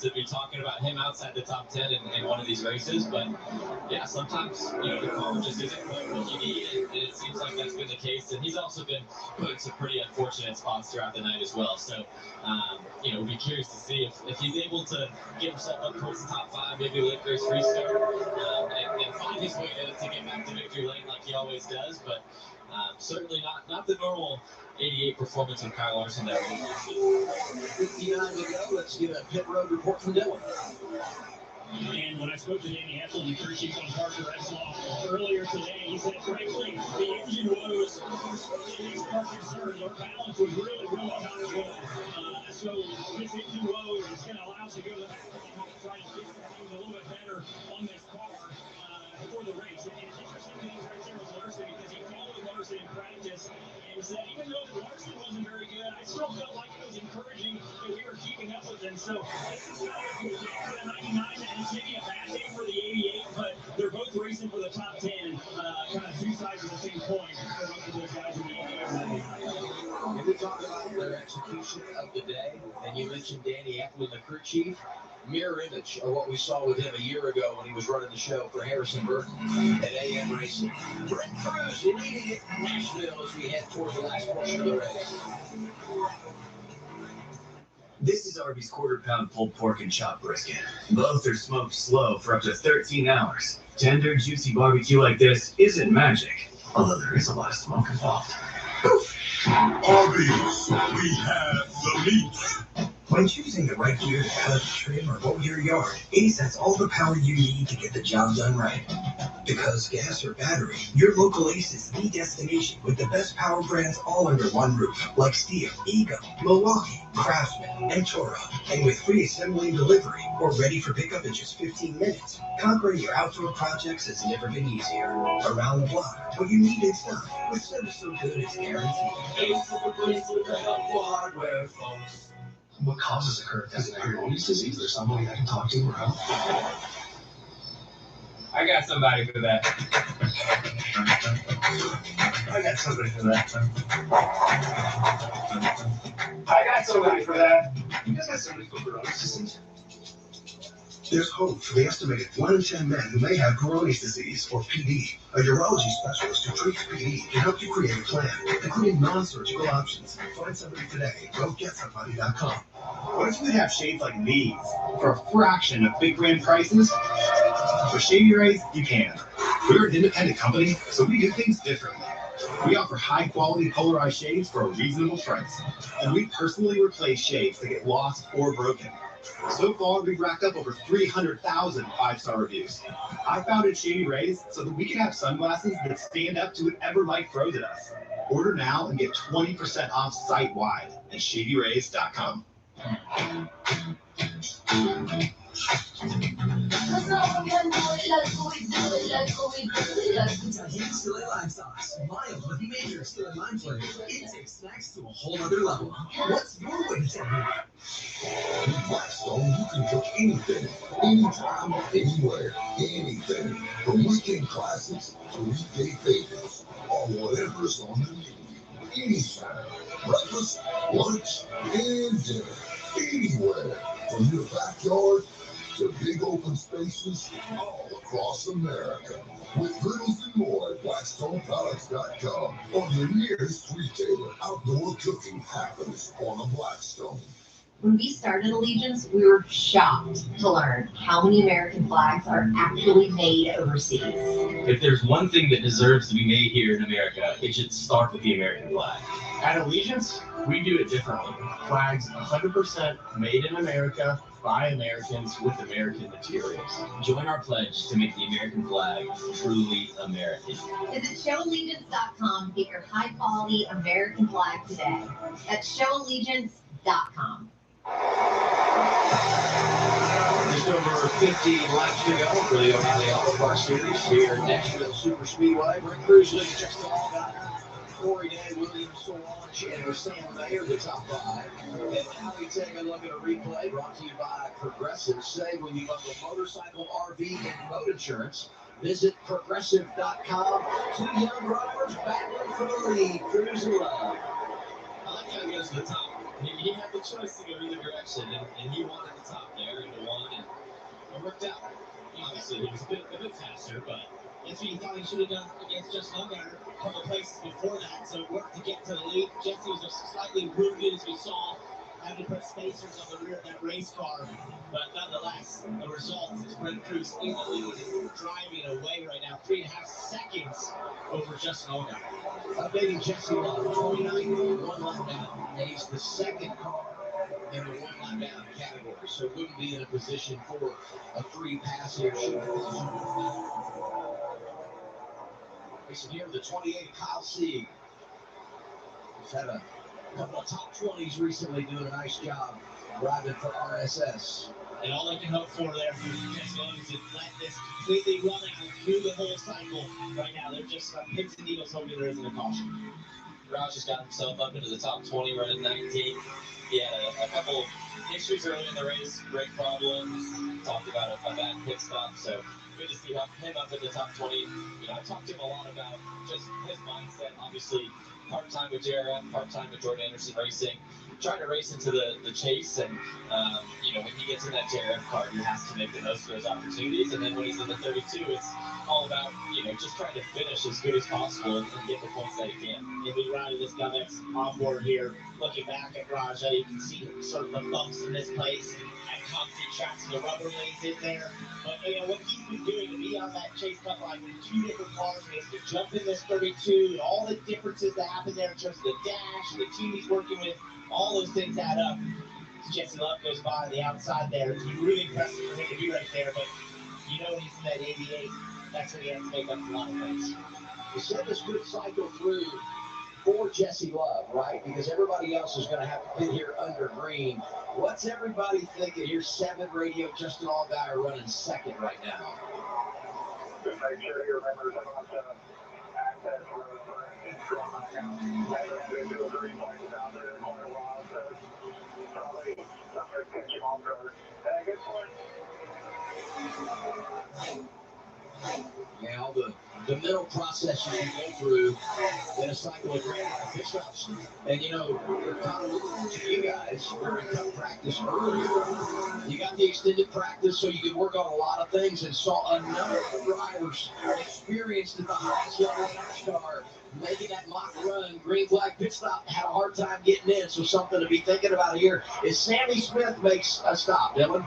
to be talking about him outside the top 10 in one of these races, but yeah, sometimes the car just isn't quite what you need, and it seems like that's been the case. And he's also been put in some pretty unfortunate spots throughout the night as well. So we'll be curious to see if he's able to get himself up towards the top 5, maybe late race restart, and find his way to get back to victory lane like he always does. But certainly not the normal 88 performance of Kyle Larson that we 59 to go. Let's get a pit road report from Dylan. And when I spoke to Danny Hessel, the crew chief on Parker Retzloff earlier today, he said, frankly, the engine woes are concerns. Our balance was really, really not good. So this engine woe is going to allow us to go to the back and try to fix things a little bit better on this car for the race. And it's interesting that he's right there with Larson because he followed Larson in practice and said, even though Larson wasn't very good, I still felt like it was encouraging that we were keeping up with him. So this is kind of a good day for the 99, and it's maybe a bad day for the 88, but they're both racing for the top 10, kind of 2 sides of the same coin for both of those guys in the 88 and 99. When we talk about their execution of the day, and you mentioned Danny Eklund, the crew chief, mirror image of what we saw with him a year ago when he was running the show for Harrison Burton at AM Racing. Brent Cruz leading at Nashville as we head toward the last portion of the race. This is Arby's quarter-pound pulled pork and chopped brisket. Both are smoked slow for up to 13 hours. Tender, juicy barbecue like this isn't magic, although there is a lot of smoke involved. Arby's, we have the meat. When choosing the right gear to cut, trim, or mow your yard, Ace has all the power you need to get the job done right. Because gas or battery, your local Ace is the destination with the best power brands all under one roof, like Steel, Ego, Milwaukee, Craftsman, and Toro. And with free assembly and delivery, or ready for pickup in just 15 minutes, conquering your outdoor projects has never been easier. Around the block, what you need in stock, with service so good it's guaranteed. Ace is the place with the helpful hardware, folks. What causes a curve? Is it Peyronie's disease? Is there somebody I can talk to or help? I got somebody for that. I got somebody for that. I got somebody for that. You guys got somebody for Peyronie's disease? There's hope for the estimated 1 in 10 men who may have Peyronie's disease, or PD. A urology specialist who treats PD can help you create a plan, including non-surgical options. Find somebody today. Go GetSomebody.com. What if you could have shades like these for a fraction of big brand prices? With Shady Rays, you can. We're an independent company, so we do things differently. We offer high-quality polarized shades for a reasonable price, and we personally replace shades that get lost or broken. So far, we've racked up over 300,000 5-star reviews. I founded Shady Rays so that we can have sunglasses that stand up to whatever life throws at us. Order now and get 20% off site-wide at ShadyRays.com. Chili lime sauce, mild with major chili lime flavor. It takes snacks to a whole other level. What's your way to tell me? With Blackstone, you can cook anything, anytime, anywhere, anything. From weekend classics to weekday favorites, or whatever's on the menu. Anytime. Breakfast, lunch, and dinner. Anywhere. From your backyard to big open spaces all across America. With griddles and more at BlackstoneProducts.com or your nearest retailer. Outdoor cooking happens on a Blackstone. When we started Allegiance, we were shocked to learn how many American flags are actually made overseas. If there's one thing that deserves to be made here in America, it should start with the American flag. At Allegiance, we do it differently. Flags 100% made in America by Americans with American materials. Join our pledge to make the American flag truly American. Visit showallegiance.com to get your high-quality American flag today. That's showallegiance.com. Just over 50 laps to go for the O'Reilly Auto Parts Series here at Nashville Super Speedway. Rick Cruz leading just all got Corey Day, William Solange, and Sam Mayer, the top five. And now we take a look at a replay brought to you by Progressive. Say when you bundle motorcycle, RV, and boat insurance, visit progressive.com. Two young drivers battling for the lead. Cruz and Love. I like how he goes to the top. He had the choice to go either direction, and he wanted the top there and the one, and it worked out. Obviously, he was a bit faster, but That's what you thought he should have done against Justin Allgaier a couple places before that, so it worked to get to the lead. Jesse was slightly wounded, as we saw, having to put spacers on the rear of that race car. But nonetheless, the result is Rick Cruz in the lead and driving away right now, 3.5 seconds over Justin Allgaier. Updating Jesse Love, 29, 1 lap down, and he's the second car in the 1 lap down category, so wouldn't be in a position for a free pass here. Racing here, the 28, Kyle Sieg. He's had a couple of top 20s recently, doing a nice job driving for RSS. And all they can hope for there for Jesse Love is to let this completely run out through the whole cycle. Right now, they're just pins and needles hoping there isn't a caution. Roush just got himself up into the top 20, running 19. He had a couple issues early in the race, brake problems, talked about a bad pit stop, so good to see him up at the top 20. You know, I talked to him a lot about just his mindset, obviously part-time with JRF, part-time with Jordan Anderson Racing, trying to race into the chase, and you know, when he gets in that JRF car, he has to make the most of those opportunities, and then when he's in the 32, it's all about, you know, just trying to finish as good as possible and get the points that he can. And we riding this Cummins onboard here, looking back at Rajah, you can see sort of the bumps in this place at concrete tracks, the rubber lays in there. But you know what he's been doing to be on that chase cut line with 2 different cars, he has to jump in this 32, and all the differences that happen there in terms of the dash and the team he's working with, all those things add up. Jesse Love goes by on the outside there. It's really impressive for him to be right there, but you know when he's in that 88, that's when he has to make up a lot of things. You said this could cycle through for Jesse Love, right? Because everybody else is going to have to pit here under green. What's everybody thinking? Here's 7 Radio, Justin Allgaier running second right now. Just make sure you remember to access road and drive. I've been doing the replays out there in quite a while, so probably something to catch him off guard. Good point. Yeah, all the mental process you can go through in a cycle of grand pit stops. And you know, kind of looking to you guys during cup practice earlier. You got the extended practice so you can work on a lot of things, and saw a number of drivers experienced at the highest level in NASCAR making that mock run, green flag pit stop, had a hard time getting in. So something to be thinking about here is Sammy Smith makes a stop, Dylan.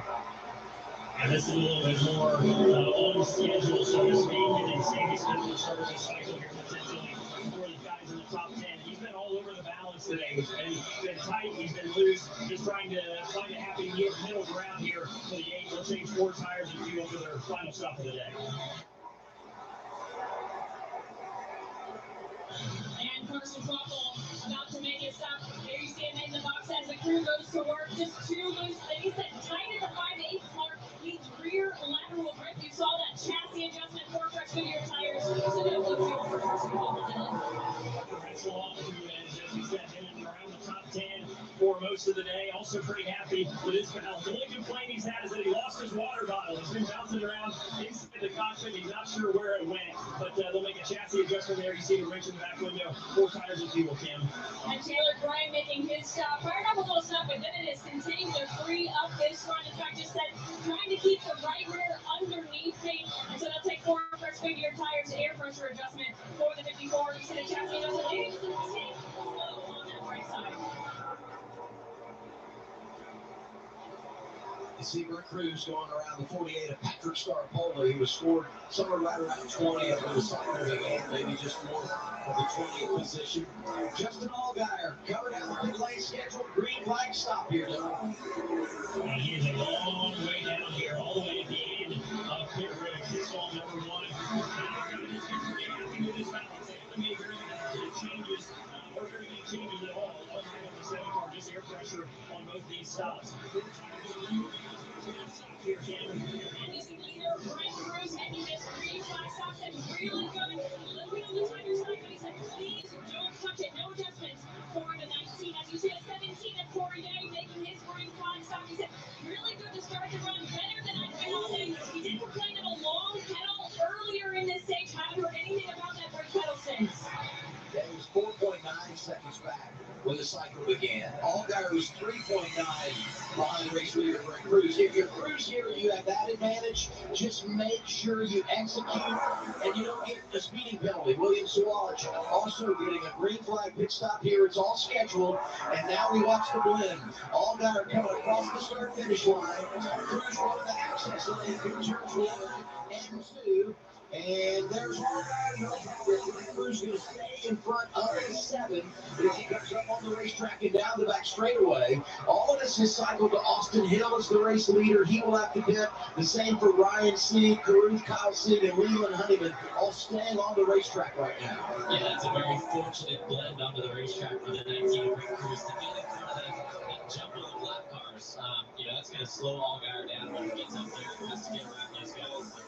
And this is a little bit more on schedule, so to speak. And then Sammy Smith will start the cycle here potentially for the guys in the top 10. He's been all over the balance today. He's been tight, he's been loose, just trying to find a happy middle ground here for the 8. They'll change 4 tires and fuel for their final stop of the day. And Carson Quaffle about to make it stop. There you see him in the box as the crew goes to work. Just 2 loose things that tight at the 5/8 mark. Needs rear lateral grip. You saw that chassis adjustment for freshman year tires. So no good fuel for Carson Quaffle, Dylan. Wrestle off to it, as he said, in around the top 10 for most of the day. Also pretty happy with his balance. The only complaint he's had is that he lost his water bottle. He's been bouncing around inside the cockpit. He's not sure where it went, but they'll make a chassis adjustment there. You see the wrench in the back window. 4 tires of fuel, Kim. And Taylor Bryan making his stop. Fired up a little stuff, but then it is continuing to free up this run. In fact, just said trying to keep the right rear underneath me. And so they'll take 4 freshman year tires, air pressure adjustment for the 54. You see the chassis adjustment. Maybe it's a mistake on that right side. You see Rick Cruz going around the 48 of Patrick Starpoli. He was scored somewhere right around 20th for the cycle began, maybe just north of the 20th position. Justin Allgaier coming down the pit lane, scheduled green flag stop here, Dylan. And he is a long way down here, all the way at the end of pit road. His stall number 1. Pretty happy with his balance. They haven't made very many changes, or very many changes at all. Other than the 7 car, just air pressure on both these stops. Here, Cameron. And you see leader Brent Cruz making this green flag stop. Said really good. Looking on the tire side, but he said, please don't touch it. No adjustments for the 19. As you see, the 17 of Corey Day making his green flag stop. He said, really good to start the run. Better than I've been all day. He did complain of a long pedal earlier in this stage. Haven't heard anything about that brake pedal since. Yeah, he was 4.9 seconds back when the cycle began. Allgaier was 3.9 behind race leader Brent Cruz. If you're Cruz here, you have that advantage. Just make sure you execute and you don't get a speeding penalty. William Sawalich also getting a green flag pit stop here. It's all scheduled. And now we watch the blend. Allgaier coming across the start finish line. Cruz running the access lane through turns 1 and 2. And there's Allgaier, no problem. Cruz going to stay in front of the 7 as he comes up on the racetrack and down the back straightaway. All of this has cycled to Austin Hill as the race leader. He will have to pit. The same for Ryan Sieg, Caruth, Kyle Sieg, and Leland Honeyman, all staying on the racetrack right now. Yeah, that's a very fortunate blend onto the racetrack for the 19 of Rick Cruz to get in front of that jump on the lap cars. That's going to slow Allgaier down when he gets up there. He has to get around those guys. So,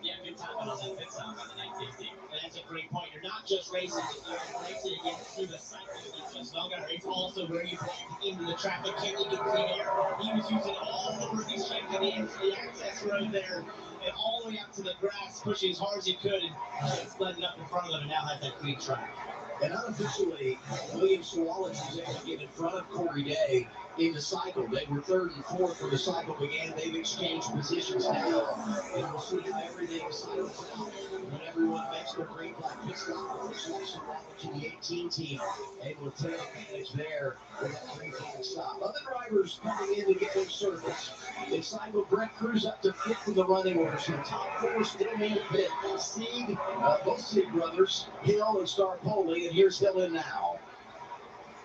yeah, good timing on that pit stop on the 19th team. And that's a great point. You're not just racing again through the cycle with Justin Allgaier. It's also where you pull into the traffic. Can you get clean air? He was using all the racetrack to the end to the access road there and all the way out to the grass, pushing as hard as he could and split it up in front of them and now has that clean track. And unofficially, William Sawalich was able to get in front of Corey Day in the cycle. They were 3rd and 4th when the cycle began. They've exchanged positions now. And we'll see how everything settles out when everyone makes their green flag pit stop. Looks like Sawalich and the 18 team able to take advantage there with that green flag stop. Other drivers coming in to get their service. They cycled Brent Cruz up to 5th in the running order. So the top 4 still need a pit. Sieg, both Sieg brothers, Hill and Starpoli. And here's Hill in now.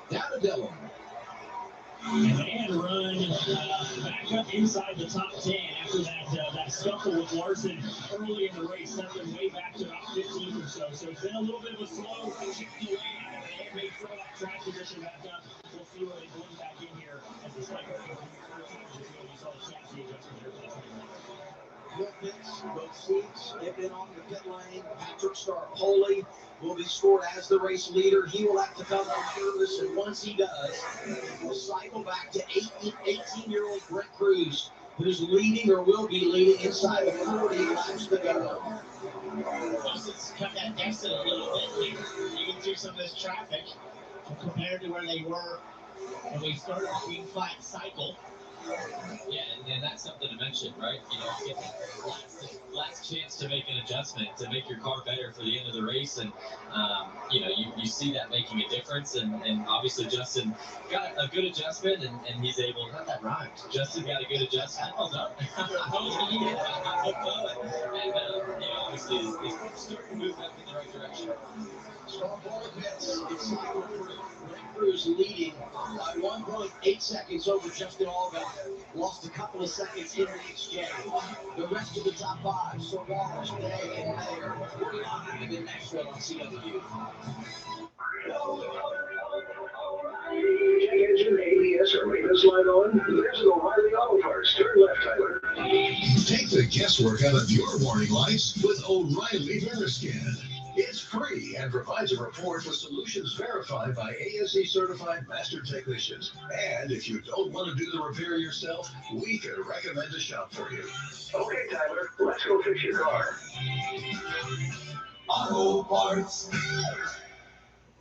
Down to Dillon. And they had run back up inside the top 10 after that scuffle with Larson early in the race, sent them way back to about 15th or so. So it's been a little bit of a slow chipping away at it. They have made some of that track position back up. We'll see where they blend back in here as the cycle continues. You saw the chassis adjustment there for the 21. Fuel pits, both seats, they've been on the pit lane. Patrick Starpoli will be scored as the race leader. He will have to come on service, and once he does, we'll cycle back to 18-year-old Brent Cruz, who's leading or will be leading inside the 40 laps to go. Austin's cut that deficit a little bit here, even through some of this traffic, compared to where they were when we started the green flag cycle. Yeah, and that's something to mention, right? You get that last chance to make an adjustment, to make your car better for the end of the race, and you see that making a difference, and obviously Justin got a good adjustment, and he's able, not that rhymed, Justin got a good adjustment. Well done. And obviously is starting to move up in the right direction. Starpoli pits, it's cycle through. Brent Cruz leading by 1.8 seconds over Justin Allgaier. Lost a couple of seconds in the exchange. The rest of the top 5, Sawalich, Day, and Mayer. We're live in Nashville on CW. Check engine, ABS, or maintenance light on? There's an O'Reilly Auto Parts. Turn left, Tyler. Take the guesswork out of your warning lights with O'Reilly VeriScan. It's free and provides a report with solutions verified by ASE certified master technicians. And if you don't want to do the repair yourself, we can recommend a shop for you. Okay, Tyler, let's go fix your car. Auto Parts.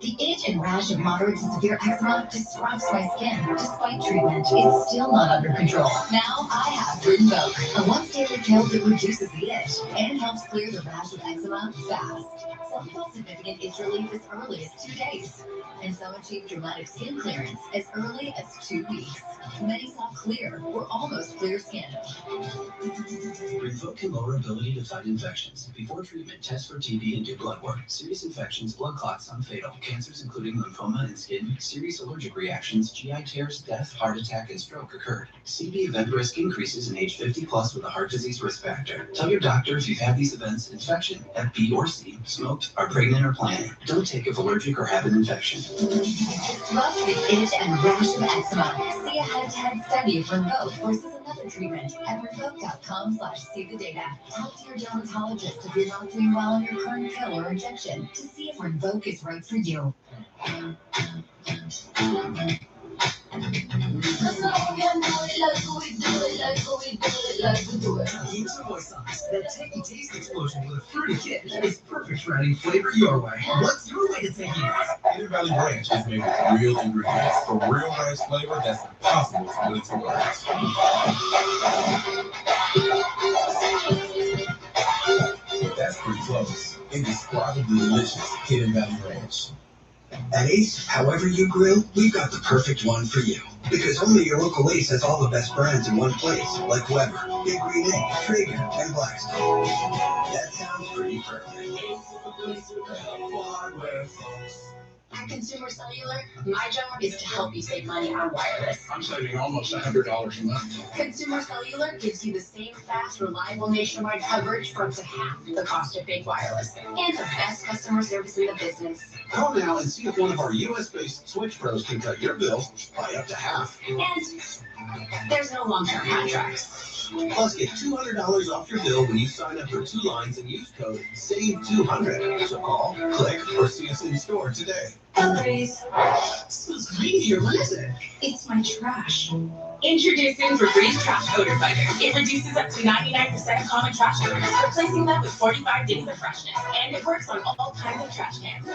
The itch and rash of moderate to severe eczema disrupts my skin. Despite treatment, it's still not under control. Now I have Rinvoq, a once-daily pill that reduces the itch and helps clear the rash of eczema fast. Some feel significant itch relief as early as 2 days, and some achieve dramatic skin clearance as early as 2 weeks. Many saw clear or almost clear skin. Rinvoq can lower ability to fight infections. Before treatment, test for TB and do blood work. Serious infections, blood clots, some fatal. Cancers including lymphoma and skin, serious allergic reactions, GI tears, death, heart attack, and stroke occurred. CB event risk increases in age 50 plus with a heart disease risk factor. Tell your doctor if you've had these events: infection, FB or C, smoked, are pregnant or planning. Don't take if allergic or have an infection. Disrupt the itch and rash of eczema. See a head-to-head study of Rinvoq versus another treatment at Rinvoq.com/see-the-data. Talk to your dermatologist if you're not doing well on your current pill or injection to see if Rinvoq is right for you. Each voice sauce, that tangy taste explosion with a fruity kick is perfect for adding flavor your way. What's your way to tangy? Hidden Valley Ranch is made with real ingredients for real ranch flavor that's impossible to put into words. That's pretty close. Indescribably delicious Hidden Valley Ranch. At Ace, however you grill, we've got the perfect one for you. Because only your local Ace has all the best brands in one place, like Weber, Big Green Egg, Traeger, and Blackstone. That sounds pretty perfect. At Consumer Cellular, my job is to help you save money on wireless. I'm saving almost $100 a month. Consumer Cellular gives you the same fast, reliable nationwide coverage for up to half the cost of big wireless, and the best customer service in the business. Call now and see if one of our US-based Switch Pros can cut your bill by up to half. And there's no long-term contracts. Plus, get $200 off your bill when you sign up for 2 lines and use code SAVE200. So call, click, or see us in store today. Smells clean here. What is it? It's my trash. Introducing Febreze Trash Odor Fighter. It reduces up to 99% common trash odors, replacing them with 45 days of freshness. And it works on all kinds of trash cans.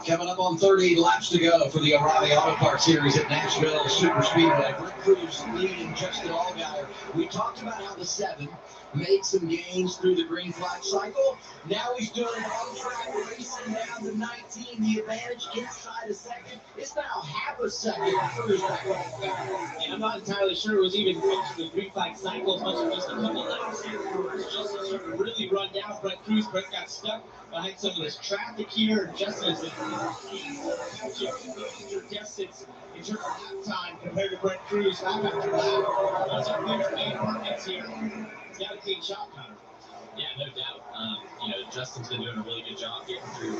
Coming up on 38 laps to go for the O'Reilly Auto Parts Series at Nashville Super Speedway. Rick Cruz leading Justin Allgaier. We talked about how the 7 made some gains through the green flag cycle. Now he's doing an on-track racing down to 19. The advantage inside a second. It's now half a second. Cruz back on. And I'm not entirely sure it was even the green flag cycle as much as just a couple laps here. Justin started to really run down Brett Cruz. Brett got stuck behind some of this traffic here. Justin has been major distance in terms of lap time compared to Brett Cruz. Lap after lap. Once it clears 8 markets here, he's got a clean shot, Connor. Yeah, no doubt. Justin's been doing a really good job getting through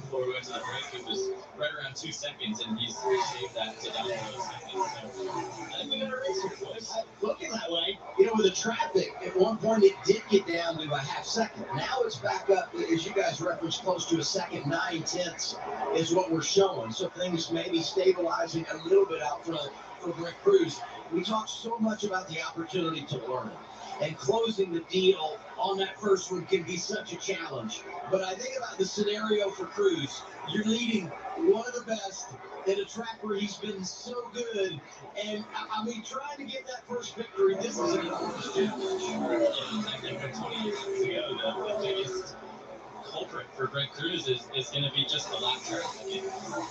before we went to the break, it was right around 2 seconds, and he's saved that to down to a second. So I think we got a race here, boys. Looking that way, with the traffic, at one point it did get down to a half second. Now it's back up, as you guys referenced, close to a second. 9/10 is what we're showing. So things may be stabilizing a little bit out front for Brett Cruz. We talked so much about the opportunity to learn, and closing the deal on that first one can be such a challenge. But I think about the scenario for Cruz. You're leading one of the best at a track where he's been so good. And, trying to get that first victory, this is an enormous challenge. I think that 20 years ago, the biggest culprit for Brett Cruz is going to be just the lap traffic,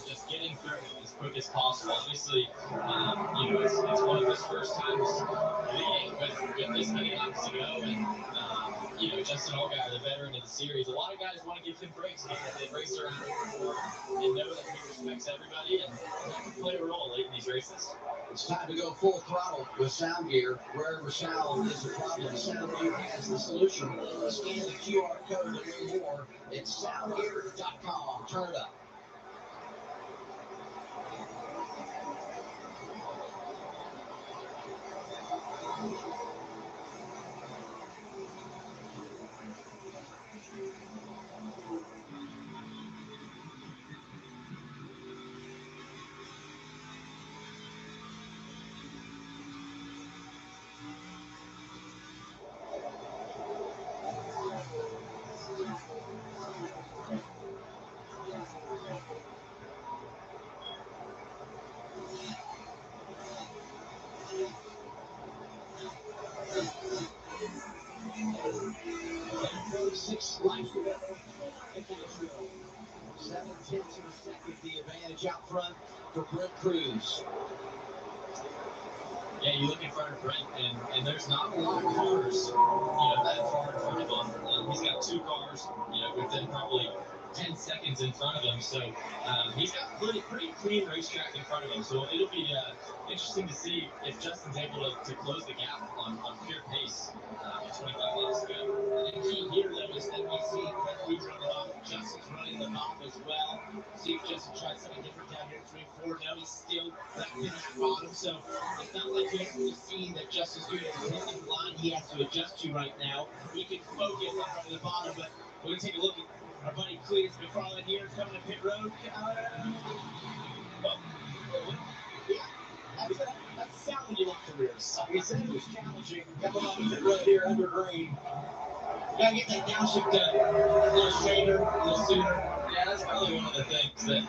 just getting through it as quick as possible. Obviously, it's one of his first times leading with this many laps to go, and Justin Allgaier, the veteran of the series, a lot of guys want to give him breaks because they've raced around him before and know that he respects everybody and that can play a role late in these races. It's time to go full throttle with sound gear. Wherever sound is a problem, Sound Gear has the solution. Scan the QR code to learn more at soundgear.com. Turn it up. Six laps to go at Nashville. 7/10 of a second, the advantage out front for Brent Cruz. Yeah, you look in front of Brent, and there's not a lot of cars, that far in front of him. He's got 2 cars, within probably 10 seconds in front of him. So he's got pretty clean racetrack in front of him. So it'll be interesting to see if Justin's able to close the gap on pure pace with 25 laps to go. The key here, though, is that we see Brent Cruz running off. Justin's running them off as well. See if Justin tries something different down here in 3-4. No, he's still wrapped in that bottom. So it's not like you have to see that Justin's doing a completely line he has to adjust to right now. He can focus on running the bottom, but we're going to take a look at our buddy Cletus McFarland here coming to pit road. Yeah, that's the sound when you lock the rears. He said it was challenging coming off pit road here under green. Gotta get that downshift done a little straighter, a little sooner. Yeah, that's probably one of the things that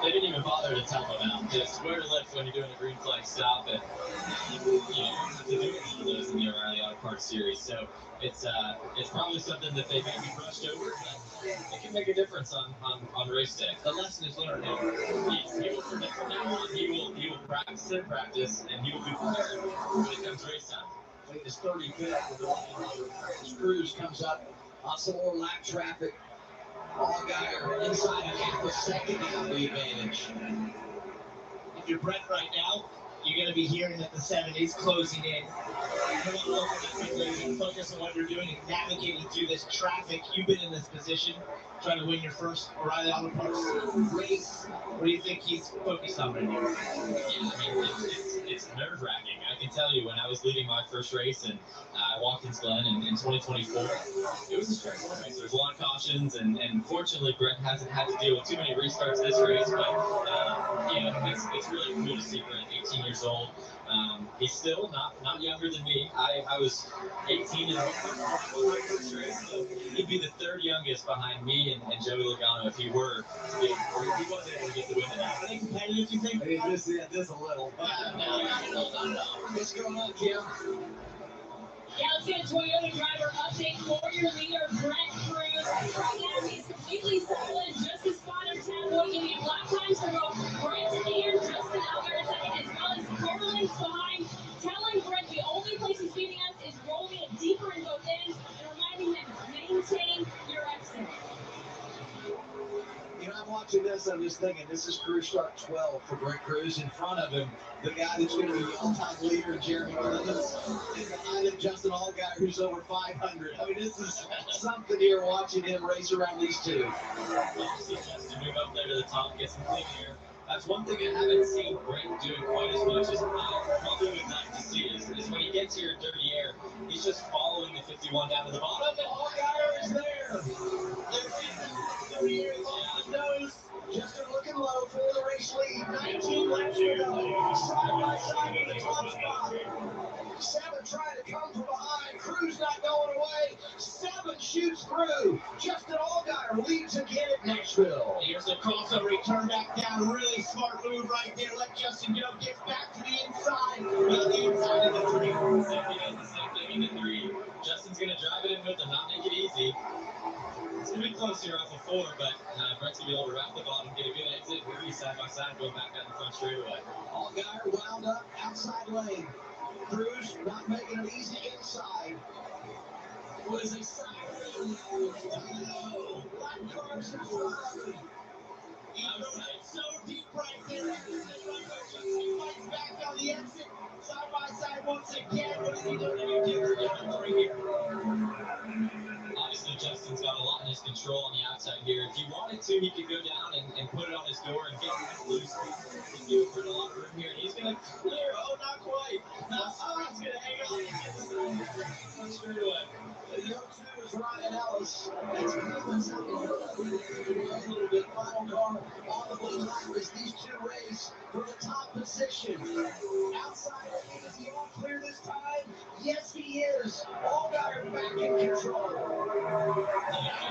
they didn't even bother to tell him about. Just square lift when you're doing a green flag stop, and you have to do a lot of those in the O'Reilly Auto Parts series. So it's probably something that they maybe brushed over, but it can make a difference on race day. The lesson is learned now. Yes, he will, from now on, he will practice and practice, and he will be prepared when it comes race time. His 35th with the line as Cruz comes up on some more lap traffic. Allgaier inside a half a second now the advantage. If you're Brent right now, you're going to be hearing that the 70s closing in. You don't want to look at that pit lane and focus on what you're doing and navigating through this traffic. You've been in this position, trying to win your first O'Reilly Auto Parts race. What do you think he's focused on right now? Yeah, I mean, it's nerve-wracking. I can tell you, when I was leading my first race and I walked in Glen in 2024, it was a straightforward race. There's a lot of cautions, and fortunately, Brent hasn't had to deal with too many restarts this race, but it's really cool to see Brent, 18 years old. He's still not younger than me. I was 18 in my first race, so he'd be the 3rd youngest behind me and Joey Logano if he was able to get the win tonight. Are they competitive, do you think? Just a little. What's going on, Kim? Yeah, let's get a Toyota driver update for your leader, Brent Cruz. Right now, he's completely solid, just a spot or 10. We'll give you lap times for both Brent and Justin Allgaier second, as well as 4 lengths behind. Telling Brent the only place he's beating us is rolling it deeper in both ends and reminding him, maintain your exit. I'm watching this, I'm just thinking, this is Cruz start 12 for Brent Cruz. In front of him, the guy that's going to be the all-time leader, Jeremy Clements, and behind him, Justin Allgaier, who's over 500. I mean, this is something here watching him race around these two. See Justin move up there to the top, get some clean air. That's one thing I haven't seen Brent doing quite as much as I probably would like to see is when he gets here in dirty air, he's just following the 51 down to the bottom, and Allgaier is there. Dirty air off the nose. Justin looking low for the race lead. 19 laps to go. Side by side in the top spot. 7 trying to come from behind. Cruz not going away. 7 shoots through. Justin Allgaier leads again at Nashville. Here's a crossover. He turned back down. Really smart move right there. Let Justin go. Gets back to the inside. Well, the inside of the 3. Same thing in the 3. Justin's going to drive it in with him, not make it easy. It's going to be close here off of 4, but Brent's going to be able to wrap the bottom, get a good exit, we'll be side by side, going back out in the front straightaway. Allgaier wound up outside lane. Cruz not making it easy inside. was a siren. Black cars are flying. Outside, so deep right there. Justin fights back on the exit. Side by side once again. What is he looking to do for number 3 here? Obviously, Justin's got a lot in his control on the outside here. If he wanted to, he could go down and put it on his door and get loose. He'd be over in a lot of room here, and he's going to clear. Oh, not quite. Now, Scott's going to hang on and get the straight away. The young two is Ryan Ellis. It's Cleveland's a little bit. Final car on the blue lap as these two race for the top position. Outside of me, is he all clear this time? Yes, he is. Allgaier back in control. Yeah,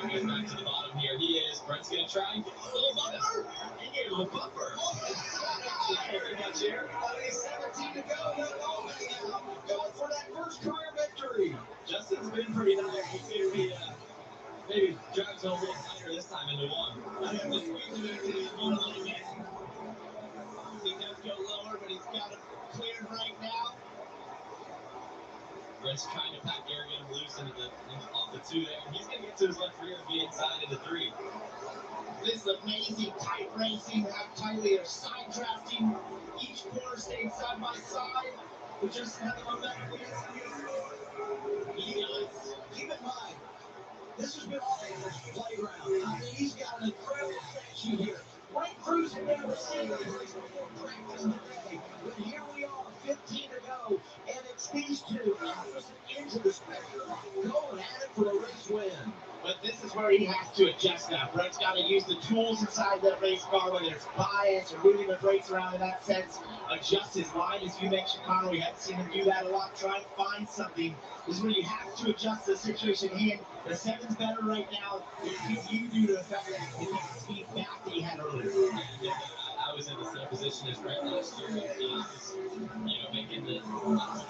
he's back to the bottom here. He is. Brent's going to try and get a little buffer. He gave him a buffer. Pretty much here. Only 17 to go. They're all hanging out. Going for that first career victory. Justin's been pretty nice. He seems to be, maybe drives a little tighter this time into one. I have to squeeze him into the one a little bit. He does go lower, but he's got it cleared right now. Brent's trying to pack air, get him loose off the 2 there. And he's going to get to his left rear and be inside into 3. This is amazing tight racing, how tightly they're side drafting. Each corner staying side by side. We just had a momentum. He does. Keep in mind, this has been all Andrew's playground. I mean, he's got an incredible statue here. Brent Cruz had never seen this race before practice today. But here we are, 15 to go. And it's these two, opposite ends of the spectrum, going at it for a race win. But this is where he has to adjust now. Brent's got to use the tools inside that race car, whether it's bias or moving the brakes around in that sense. Adjust his line, as you mentioned, Connor. We haven't seen him do that a lot. Try to find something. This is where you have to adjust the situation in. The 7's better right now. What can you do to affect that speed back that he had earlier? Yeah, I was in the same position as Brent last year. And I was, making the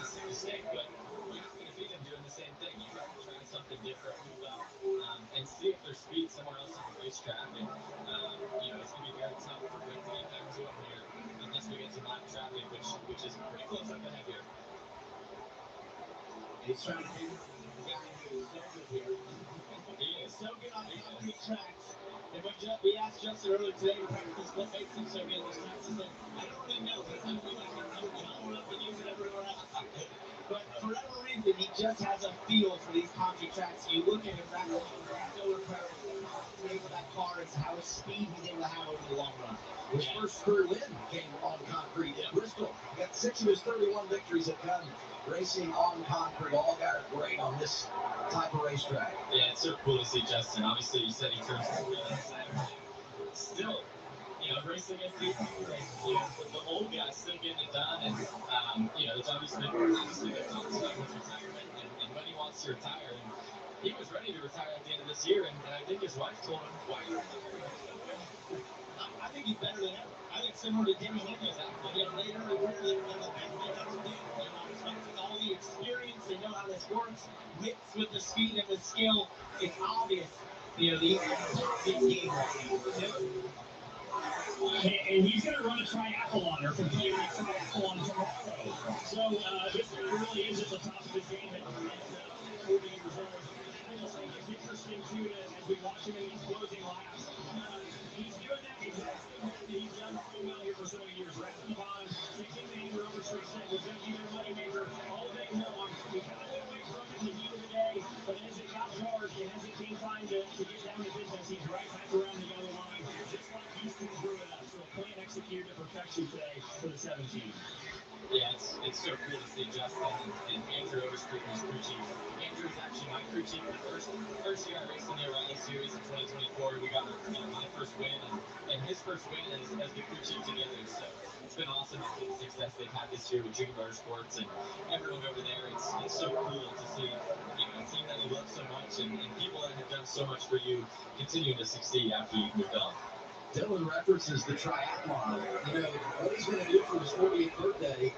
same mistake, but you're not going to beat him doing the same thing. You got to try something different, move out, and see if there's speed somewhere else on the racetrack. And, it's going to be very tough for Brent to get back to him here unless we get some live traffic, which is pretty close up ahead here. He's trying to figure out the guy who's so good here. He is so good on the concrete tracks. And we asked Justin earlier today to practice what makes him so good on these tracks. He said, I don't really know, because I feel like I would gobble up and use it everywhere else. But for whatever reason, he just has a feel for these concrete tracks. You look at him, that's so incredible. For that car is how much speed he's able to have over the long run. His first career win came on concrete at Bristol. He got 6 of his 31 victories have come racing on concrete. All got great on this type of racetrack. Yeah, it's so cool to see Justin. Obviously, you said he turns 3 on Saturday. Still, racing against these people, the old guys still getting it done. And, it's obviously they're talking about his retirement and when he wants to retire. And he was ready to retire at the end of this year. And I think his wife told him, why are you retiring? I think he's better than ever. I think similar to Denny Hamlin. Later in the career, they're the best they ever did. With all the experience, they know how this works. Mixed with the speed and the skill, it's obvious. He's top big game right now. And he's going to run a triathlon or compete in a triathlon tomorrow. So this guy really is at the top of his game at 40 years old. I just think it's interesting, too, as we watch him in these closing laps. He's doing that exact same thing that he's done so well here for so many years. Rapid Pond, 16 major over 6 was going to be their moneymaker all day long. He kind of went away from it in the heat of the day, but as it got dark and as it came time to get down to business, he's right back around the yellow line, just like Houston grew it up. So a plan executed to perfection today for the 17. Yeah, it's so cool to see Justin and Andrew Overstreet, his crew chief. Andrew's actually my crew chief the first year I raced in the O'Reilly Series in 2024. We got my first win and his first win as the crew chief together. So it's been awesome to see the success they've had this year with Dream Motorsports and everyone over there. It's so cool to see a team that you love so much and people that have done so much for you continuing to succeed after you've moved on. Dylan references the triathlon. What he's going to do for his 40th birthday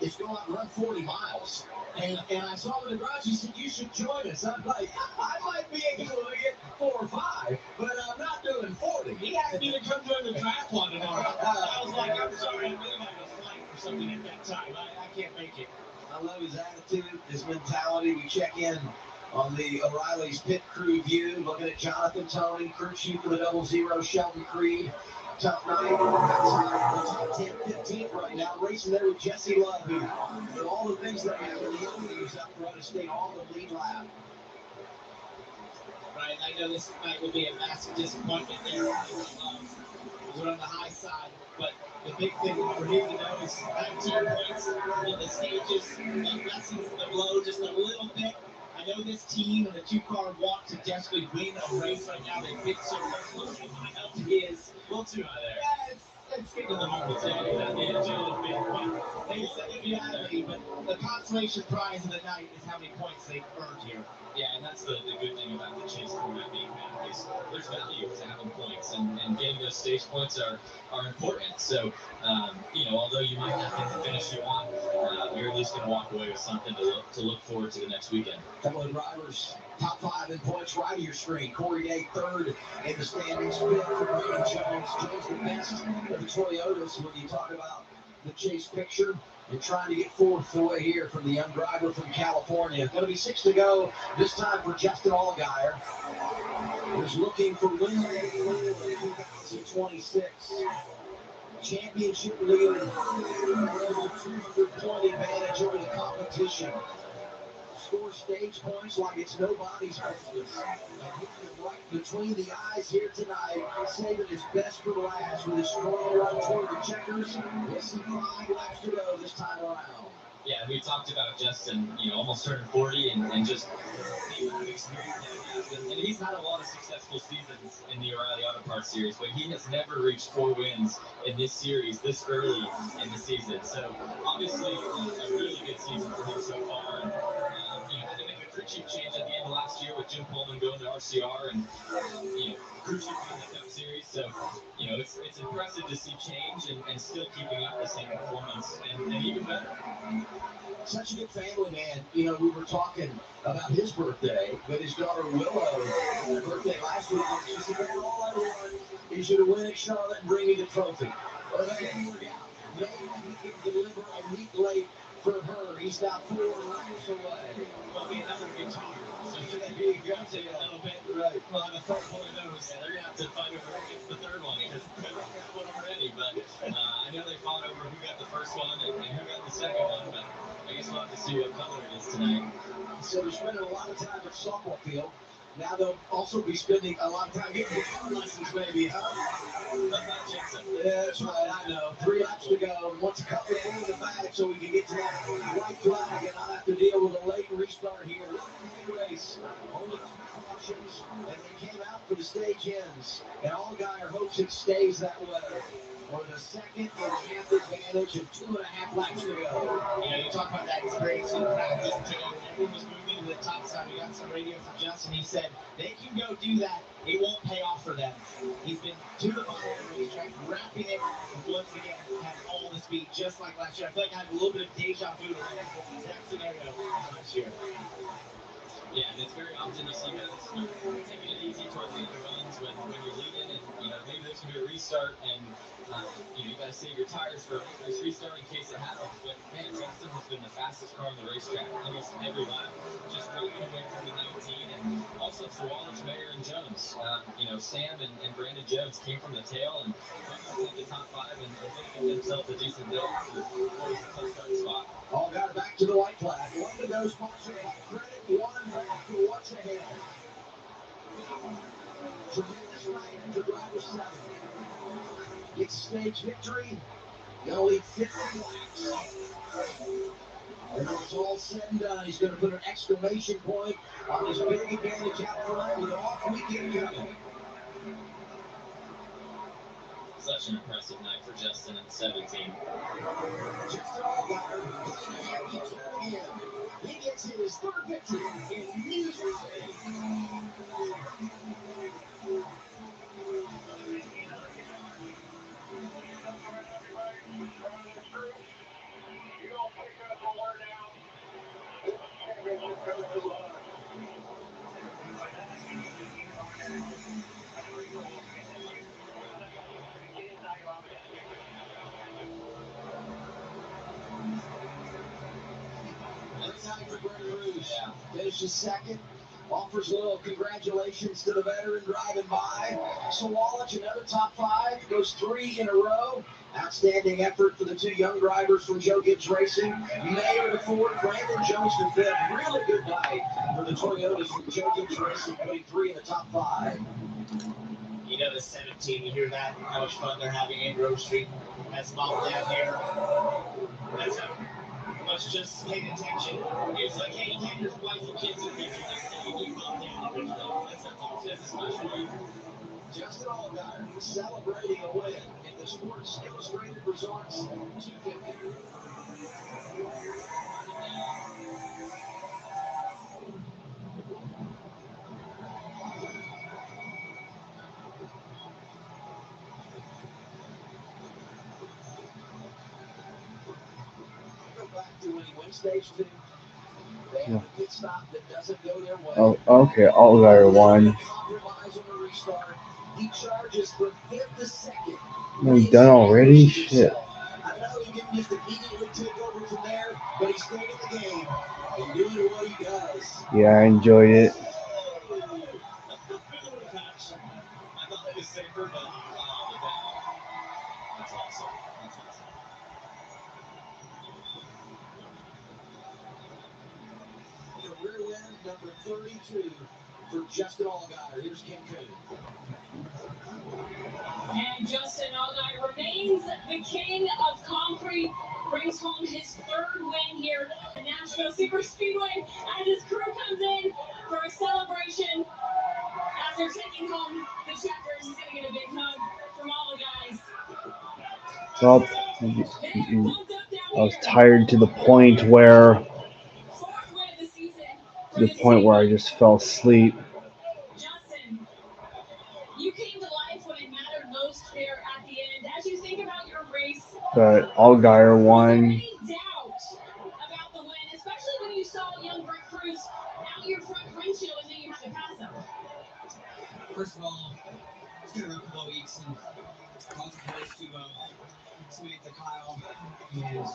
is go out and run 40 miles. And I saw him in the garage, he said, you should join us. I'm like, I might be able to get 4 or 5, but I'm not doing 40. He asked me to come join the triathlon tomorrow. I was like, I'm sorry, I really have a flight or something at that time. I can't make it. I love his attitude, his mentality. We check in On the O'Reilly's pit crew view, looking at Jonathan Tony, crew chief for the 00, Sheldon Creed. Tough night. Top 10, 15th right now. Racing there with Jesse Love, who, with all the things that happened, he was up front and stayed on the lead lap. Right, I know this night will be a massive disappointment there. We're on the high side, but the big thing we're here to know is 19 points. The stages lessens the blow just a little bit. I know this team and the two-car want to desperately win a race right now. They've been so close. Look how high up he is. A little too high there. Yeah, it's getting a little bit. Yeah, the edge a little bit. But they said it'd be out of me, but the consolation prize of the night is how many points they've earned here. Yeah, and that's the good thing about the chase format being back is there's value to having points, and getting those stage points are important. So, although you might not get the finish you want, you're at least going to walk away with something to look forward to the next weekend. Couple of drivers, top 5 in points right of your screen. Corey Day, 3rd in the standings. 5th for Brandon Jones. Jones the best of the Toyotas when you talk about the chase picture. And trying to get 4th away here from the young driver from California. Going to be 6 to go this time for Justin Allgaier, who's looking for win number 4 in 2026. Championship leader, over 200-point advantage over the competition. Score stage points like it's nobody's business. And he's right between the eyes here tonight, saving his best for last with his strong run toward the checkers. Less than 5 laps to go this time around. Yeah, we talked about Justin, almost turning 40 and just the amount of experience that he has. And he's had a lot of successful seasons in the O'Reilly Auto Parts Series, but he has never reached 4 wins in this series this early in the season. So obviously a really good season for him so far. And had to make a crew chief change at the end of last year with Jim Coleman going to RCR and crew chief in the Cup Series. So it's impressive to see change and still keeping up the same performance and even better. Such a good family, man. We were talking about his birthday, but his daughter Willow had her birthday last week. And she said, "Man, all I want is you to win at Charlotte and bring me the trophy." Well, that didn't work out. Maybe he can deliver a week late for her. He's now 4 laps away. Will be another guitar. So There you go. a little bit. Right. We'll have a third one of those. Yeah, they're going to have to fight over who gets the third one because they don't have one already. But I know they fought over who got the first one and who got the second one. But I guess we'll have to see what color it is tonight. So they're spending a lot of time at softball field. Now they'll also be spending a lot of time getting guitar lessons, maybe, huh? Yeah, that's right, I know. 3 laps to go. Wants a couple more in the bag so we can get to that white flag and not have to deal with a late restart here. Big race. Only 2 cautions, and they came out for the stage ends. And Allgaier hopes it stays that way. With a 2.5 advantage and 2.5 laps to go. You talk about that experience in practice today when everyone was moving to the top side. We got some radio from Justin. He said they can go do that. It won't pay off for them. He's been to the bottom of the racetrack, wrapping it, and once again had all the speed just like last year. I feel like I have a little bit of deja vu to that exact scenario last year. Yeah, and it's very often you see guys taking it easy towards the end of runs when you're leading, and maybe there's gonna be a restart, and you gotta save your tires for a nice restart in case it happens. But man, Justin has been the fastest car on the racetrack almost every lap, just rocking away from the 19, and also Sawallish, Mayer, and Jones. Sam and Brandon Jones came from the tail and went the top 5 and get themselves a decent build for what was a tough start spot. All got back to the white flag. One to go, sponsored by Credit One Back for what's ahead. Tremendous night for driver 7. Gets stage victory. Gonna lead 50 laps. And when it's all said and done, he's going to put an exclamation point on his big advantage out front with an off weekend coming. Such an impressive night for Justin in 17. Justin Allgaier playing a happy turn again. He gets his 3rd victory in Music City. Great night for Greg Cruz. Finishes 2nd. offers a little congratulations to the veteran driving by. Sawalich, another top 5, goes 3 in a row. Outstanding effort for the 2 young drivers from Joe Gibbs Racing. Mayer to 4th, Brandon Jones to 5th. Really good night for the Toyotas from Joe Gibbs Racing, putting 3 in the top 5. You know the 17, you hear that, how much fun they're having in Grove Street. That's mom down here. That's how much just paying attention. It's like, hey, you have your wife and kids with you. You mom down. That's a special move. Justin Allgaier celebrating a win in the Sports Illustrated Resorts 250. Go back to when he went stage 2. They have a pit stop that doesn't go their way. Oh, okay. Allgaier won. He charges from 5th to 2nd. I'm done already? Shit. I know he didn't just immediately take over from there, but he stayed in the game and doing what he does. Yeah, I enjoyed it. I thought it was safer, but that's awesome. That's awesome. Career win number 32 for Justin Allgaier. Here's Ken Coon. And Justin Allgaier remains the king of concrete, brings home his 3rd win here at Nashville Super Speedway as his crew comes in for a celebration. As they're taking home the checkers, he's going to get a big hug from all the guys. Well, I was tired to the point where I just fell asleep. Justin, you came to life when it mattered most there at the end. As you think about your race, But Allgaier won. any doubt about the win, especially when you saw young Brent Cruz out your front windshield and then you had to pass him? First of all, it's been a rough couple of weeks and lots of close to make the Kyle and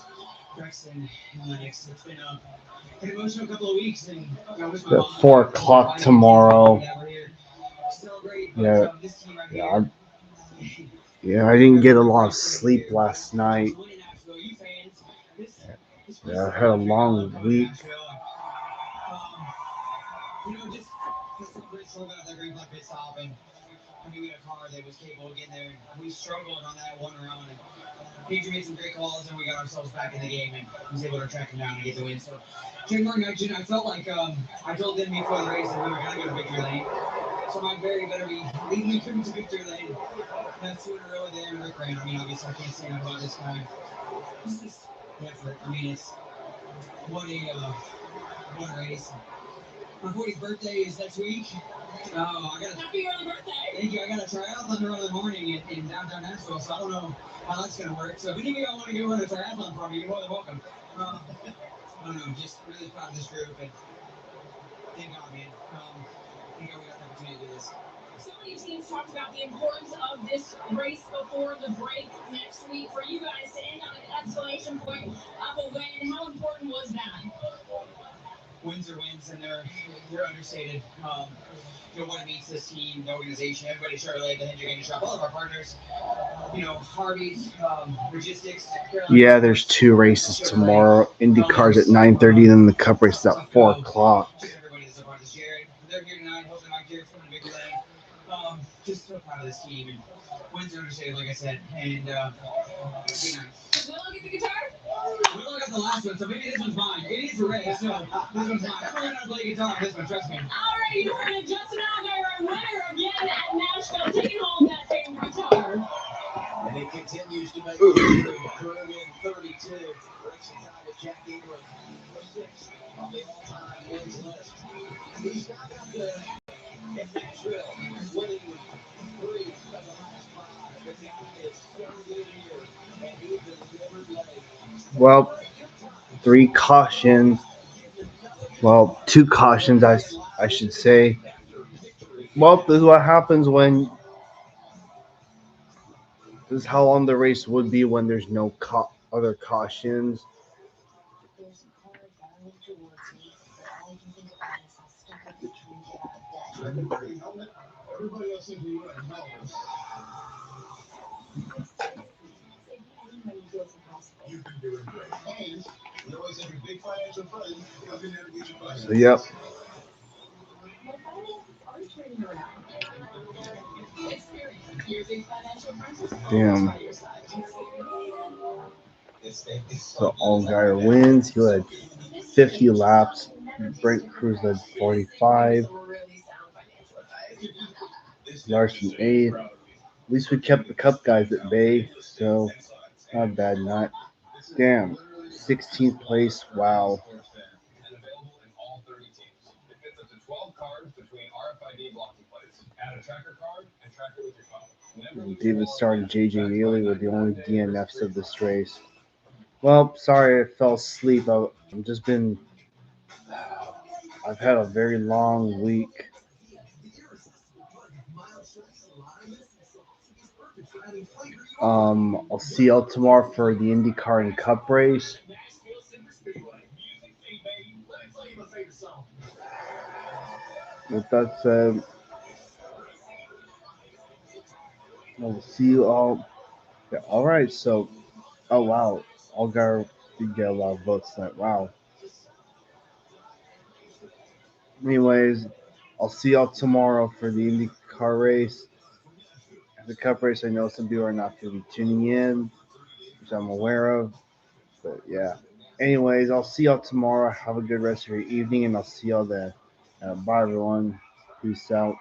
Braxton and Lennox. It's been an emotional couple of weeks, and I wish my At 4 o'clock tomorrow. Yeah, yeah, I didn't get a lot of sleep last night. Yeah, I had a long week. Just celebrate so about that green flag pit stop, and I mean, we had a car that was capable of getting there, and we struggled on that one run, and Pedro made some great calls, and we got ourselves back in the game, and was able to track him down and get the win. So, January 19, I felt like I told them before the race that we were going to go to victory lane. So my very better be leading me to victory lane. That's 2 in a row there, and Rick ran. I mean, obviously, I can't say enough about this guy. This is the effort. I mean, it's what a race. My 40th birthday is next week. I got Happy early birthday! Thank you. I got a triathlon early morning in downtown Nashville, so I don't know how that's going to work. So if any of you want to go run a triathlon for me, you're more than welcome. I don't know, just really proud of this group, and thank God, man. Thank God we got the opportunity to do this. So many teams talked about the importance of this race before the break next week. For you guys to end on an exclamation point of a win, how important was that? Wins are wins, and they're understated. What it means to this team, the organization, everybody, Charlotte, the Hendrick Game Shop, all of our partners. Harvey's, logistics. Yeah, there's 2 races tomorrow. IndyCar's at 9:30, then the Cup race is at 4 o'clock. Everybody that's a part of this, Jared. They're here tonight, hoping my Jared's coming to Big Lane. Just so proud of this team, and wins are understated, like I said, and good night. Did Willow get the guitar? Willow got the last one, so maybe this one's mine. It is a race, so this one's mine. I'm learning how to play guitar on this one, trust me. All right, you heard Justin Allgaier, winner again at Nashville, taking home that famed guitar. And he continues to make history. Peruvian 32. Racing time with Jack Ingram. 6 on the all-time wins list. He's now got in Nashville, winning 3 of the last 5. The guy is so good here, and he delivered late. Well, 3 cautions. Well, 2 cautions, I should say. Well, this is what happens when. This is how long the race would be when there's no other cautions. There's a car barreling towards me, but all I can think about is how stuck up the tree Everybody else seems to be wearing helmets. You've been doing great. And we always have your big financial friend coming in to get your finances. So yep. Damn. So Allgaier wins. He led 50 laps. Brent Cruz led 45. Larson 8th. At least we kept the Cup guys at bay, so not bad. Not damn. 16th place. Wow. And David Starr and JJ Wheeler were the only DNFs of this race. Well, sorry I fell asleep. I've had a very long week. I'll see y'all tomorrow for the IndyCar and Cup race. With that said, we'll see you all. Yeah, all right, so, oh wow, Allgaier did get a lot of votes tonight. Wow. Anyways, I'll see y'all tomorrow for the IndyCar race. The Cup race, I know some people are not going to be tuning in, which I'm aware of. But yeah. Anyways, I'll see y'all tomorrow. Have a good rest of your evening, and I'll see y'all then. Bye, everyone. Peace out.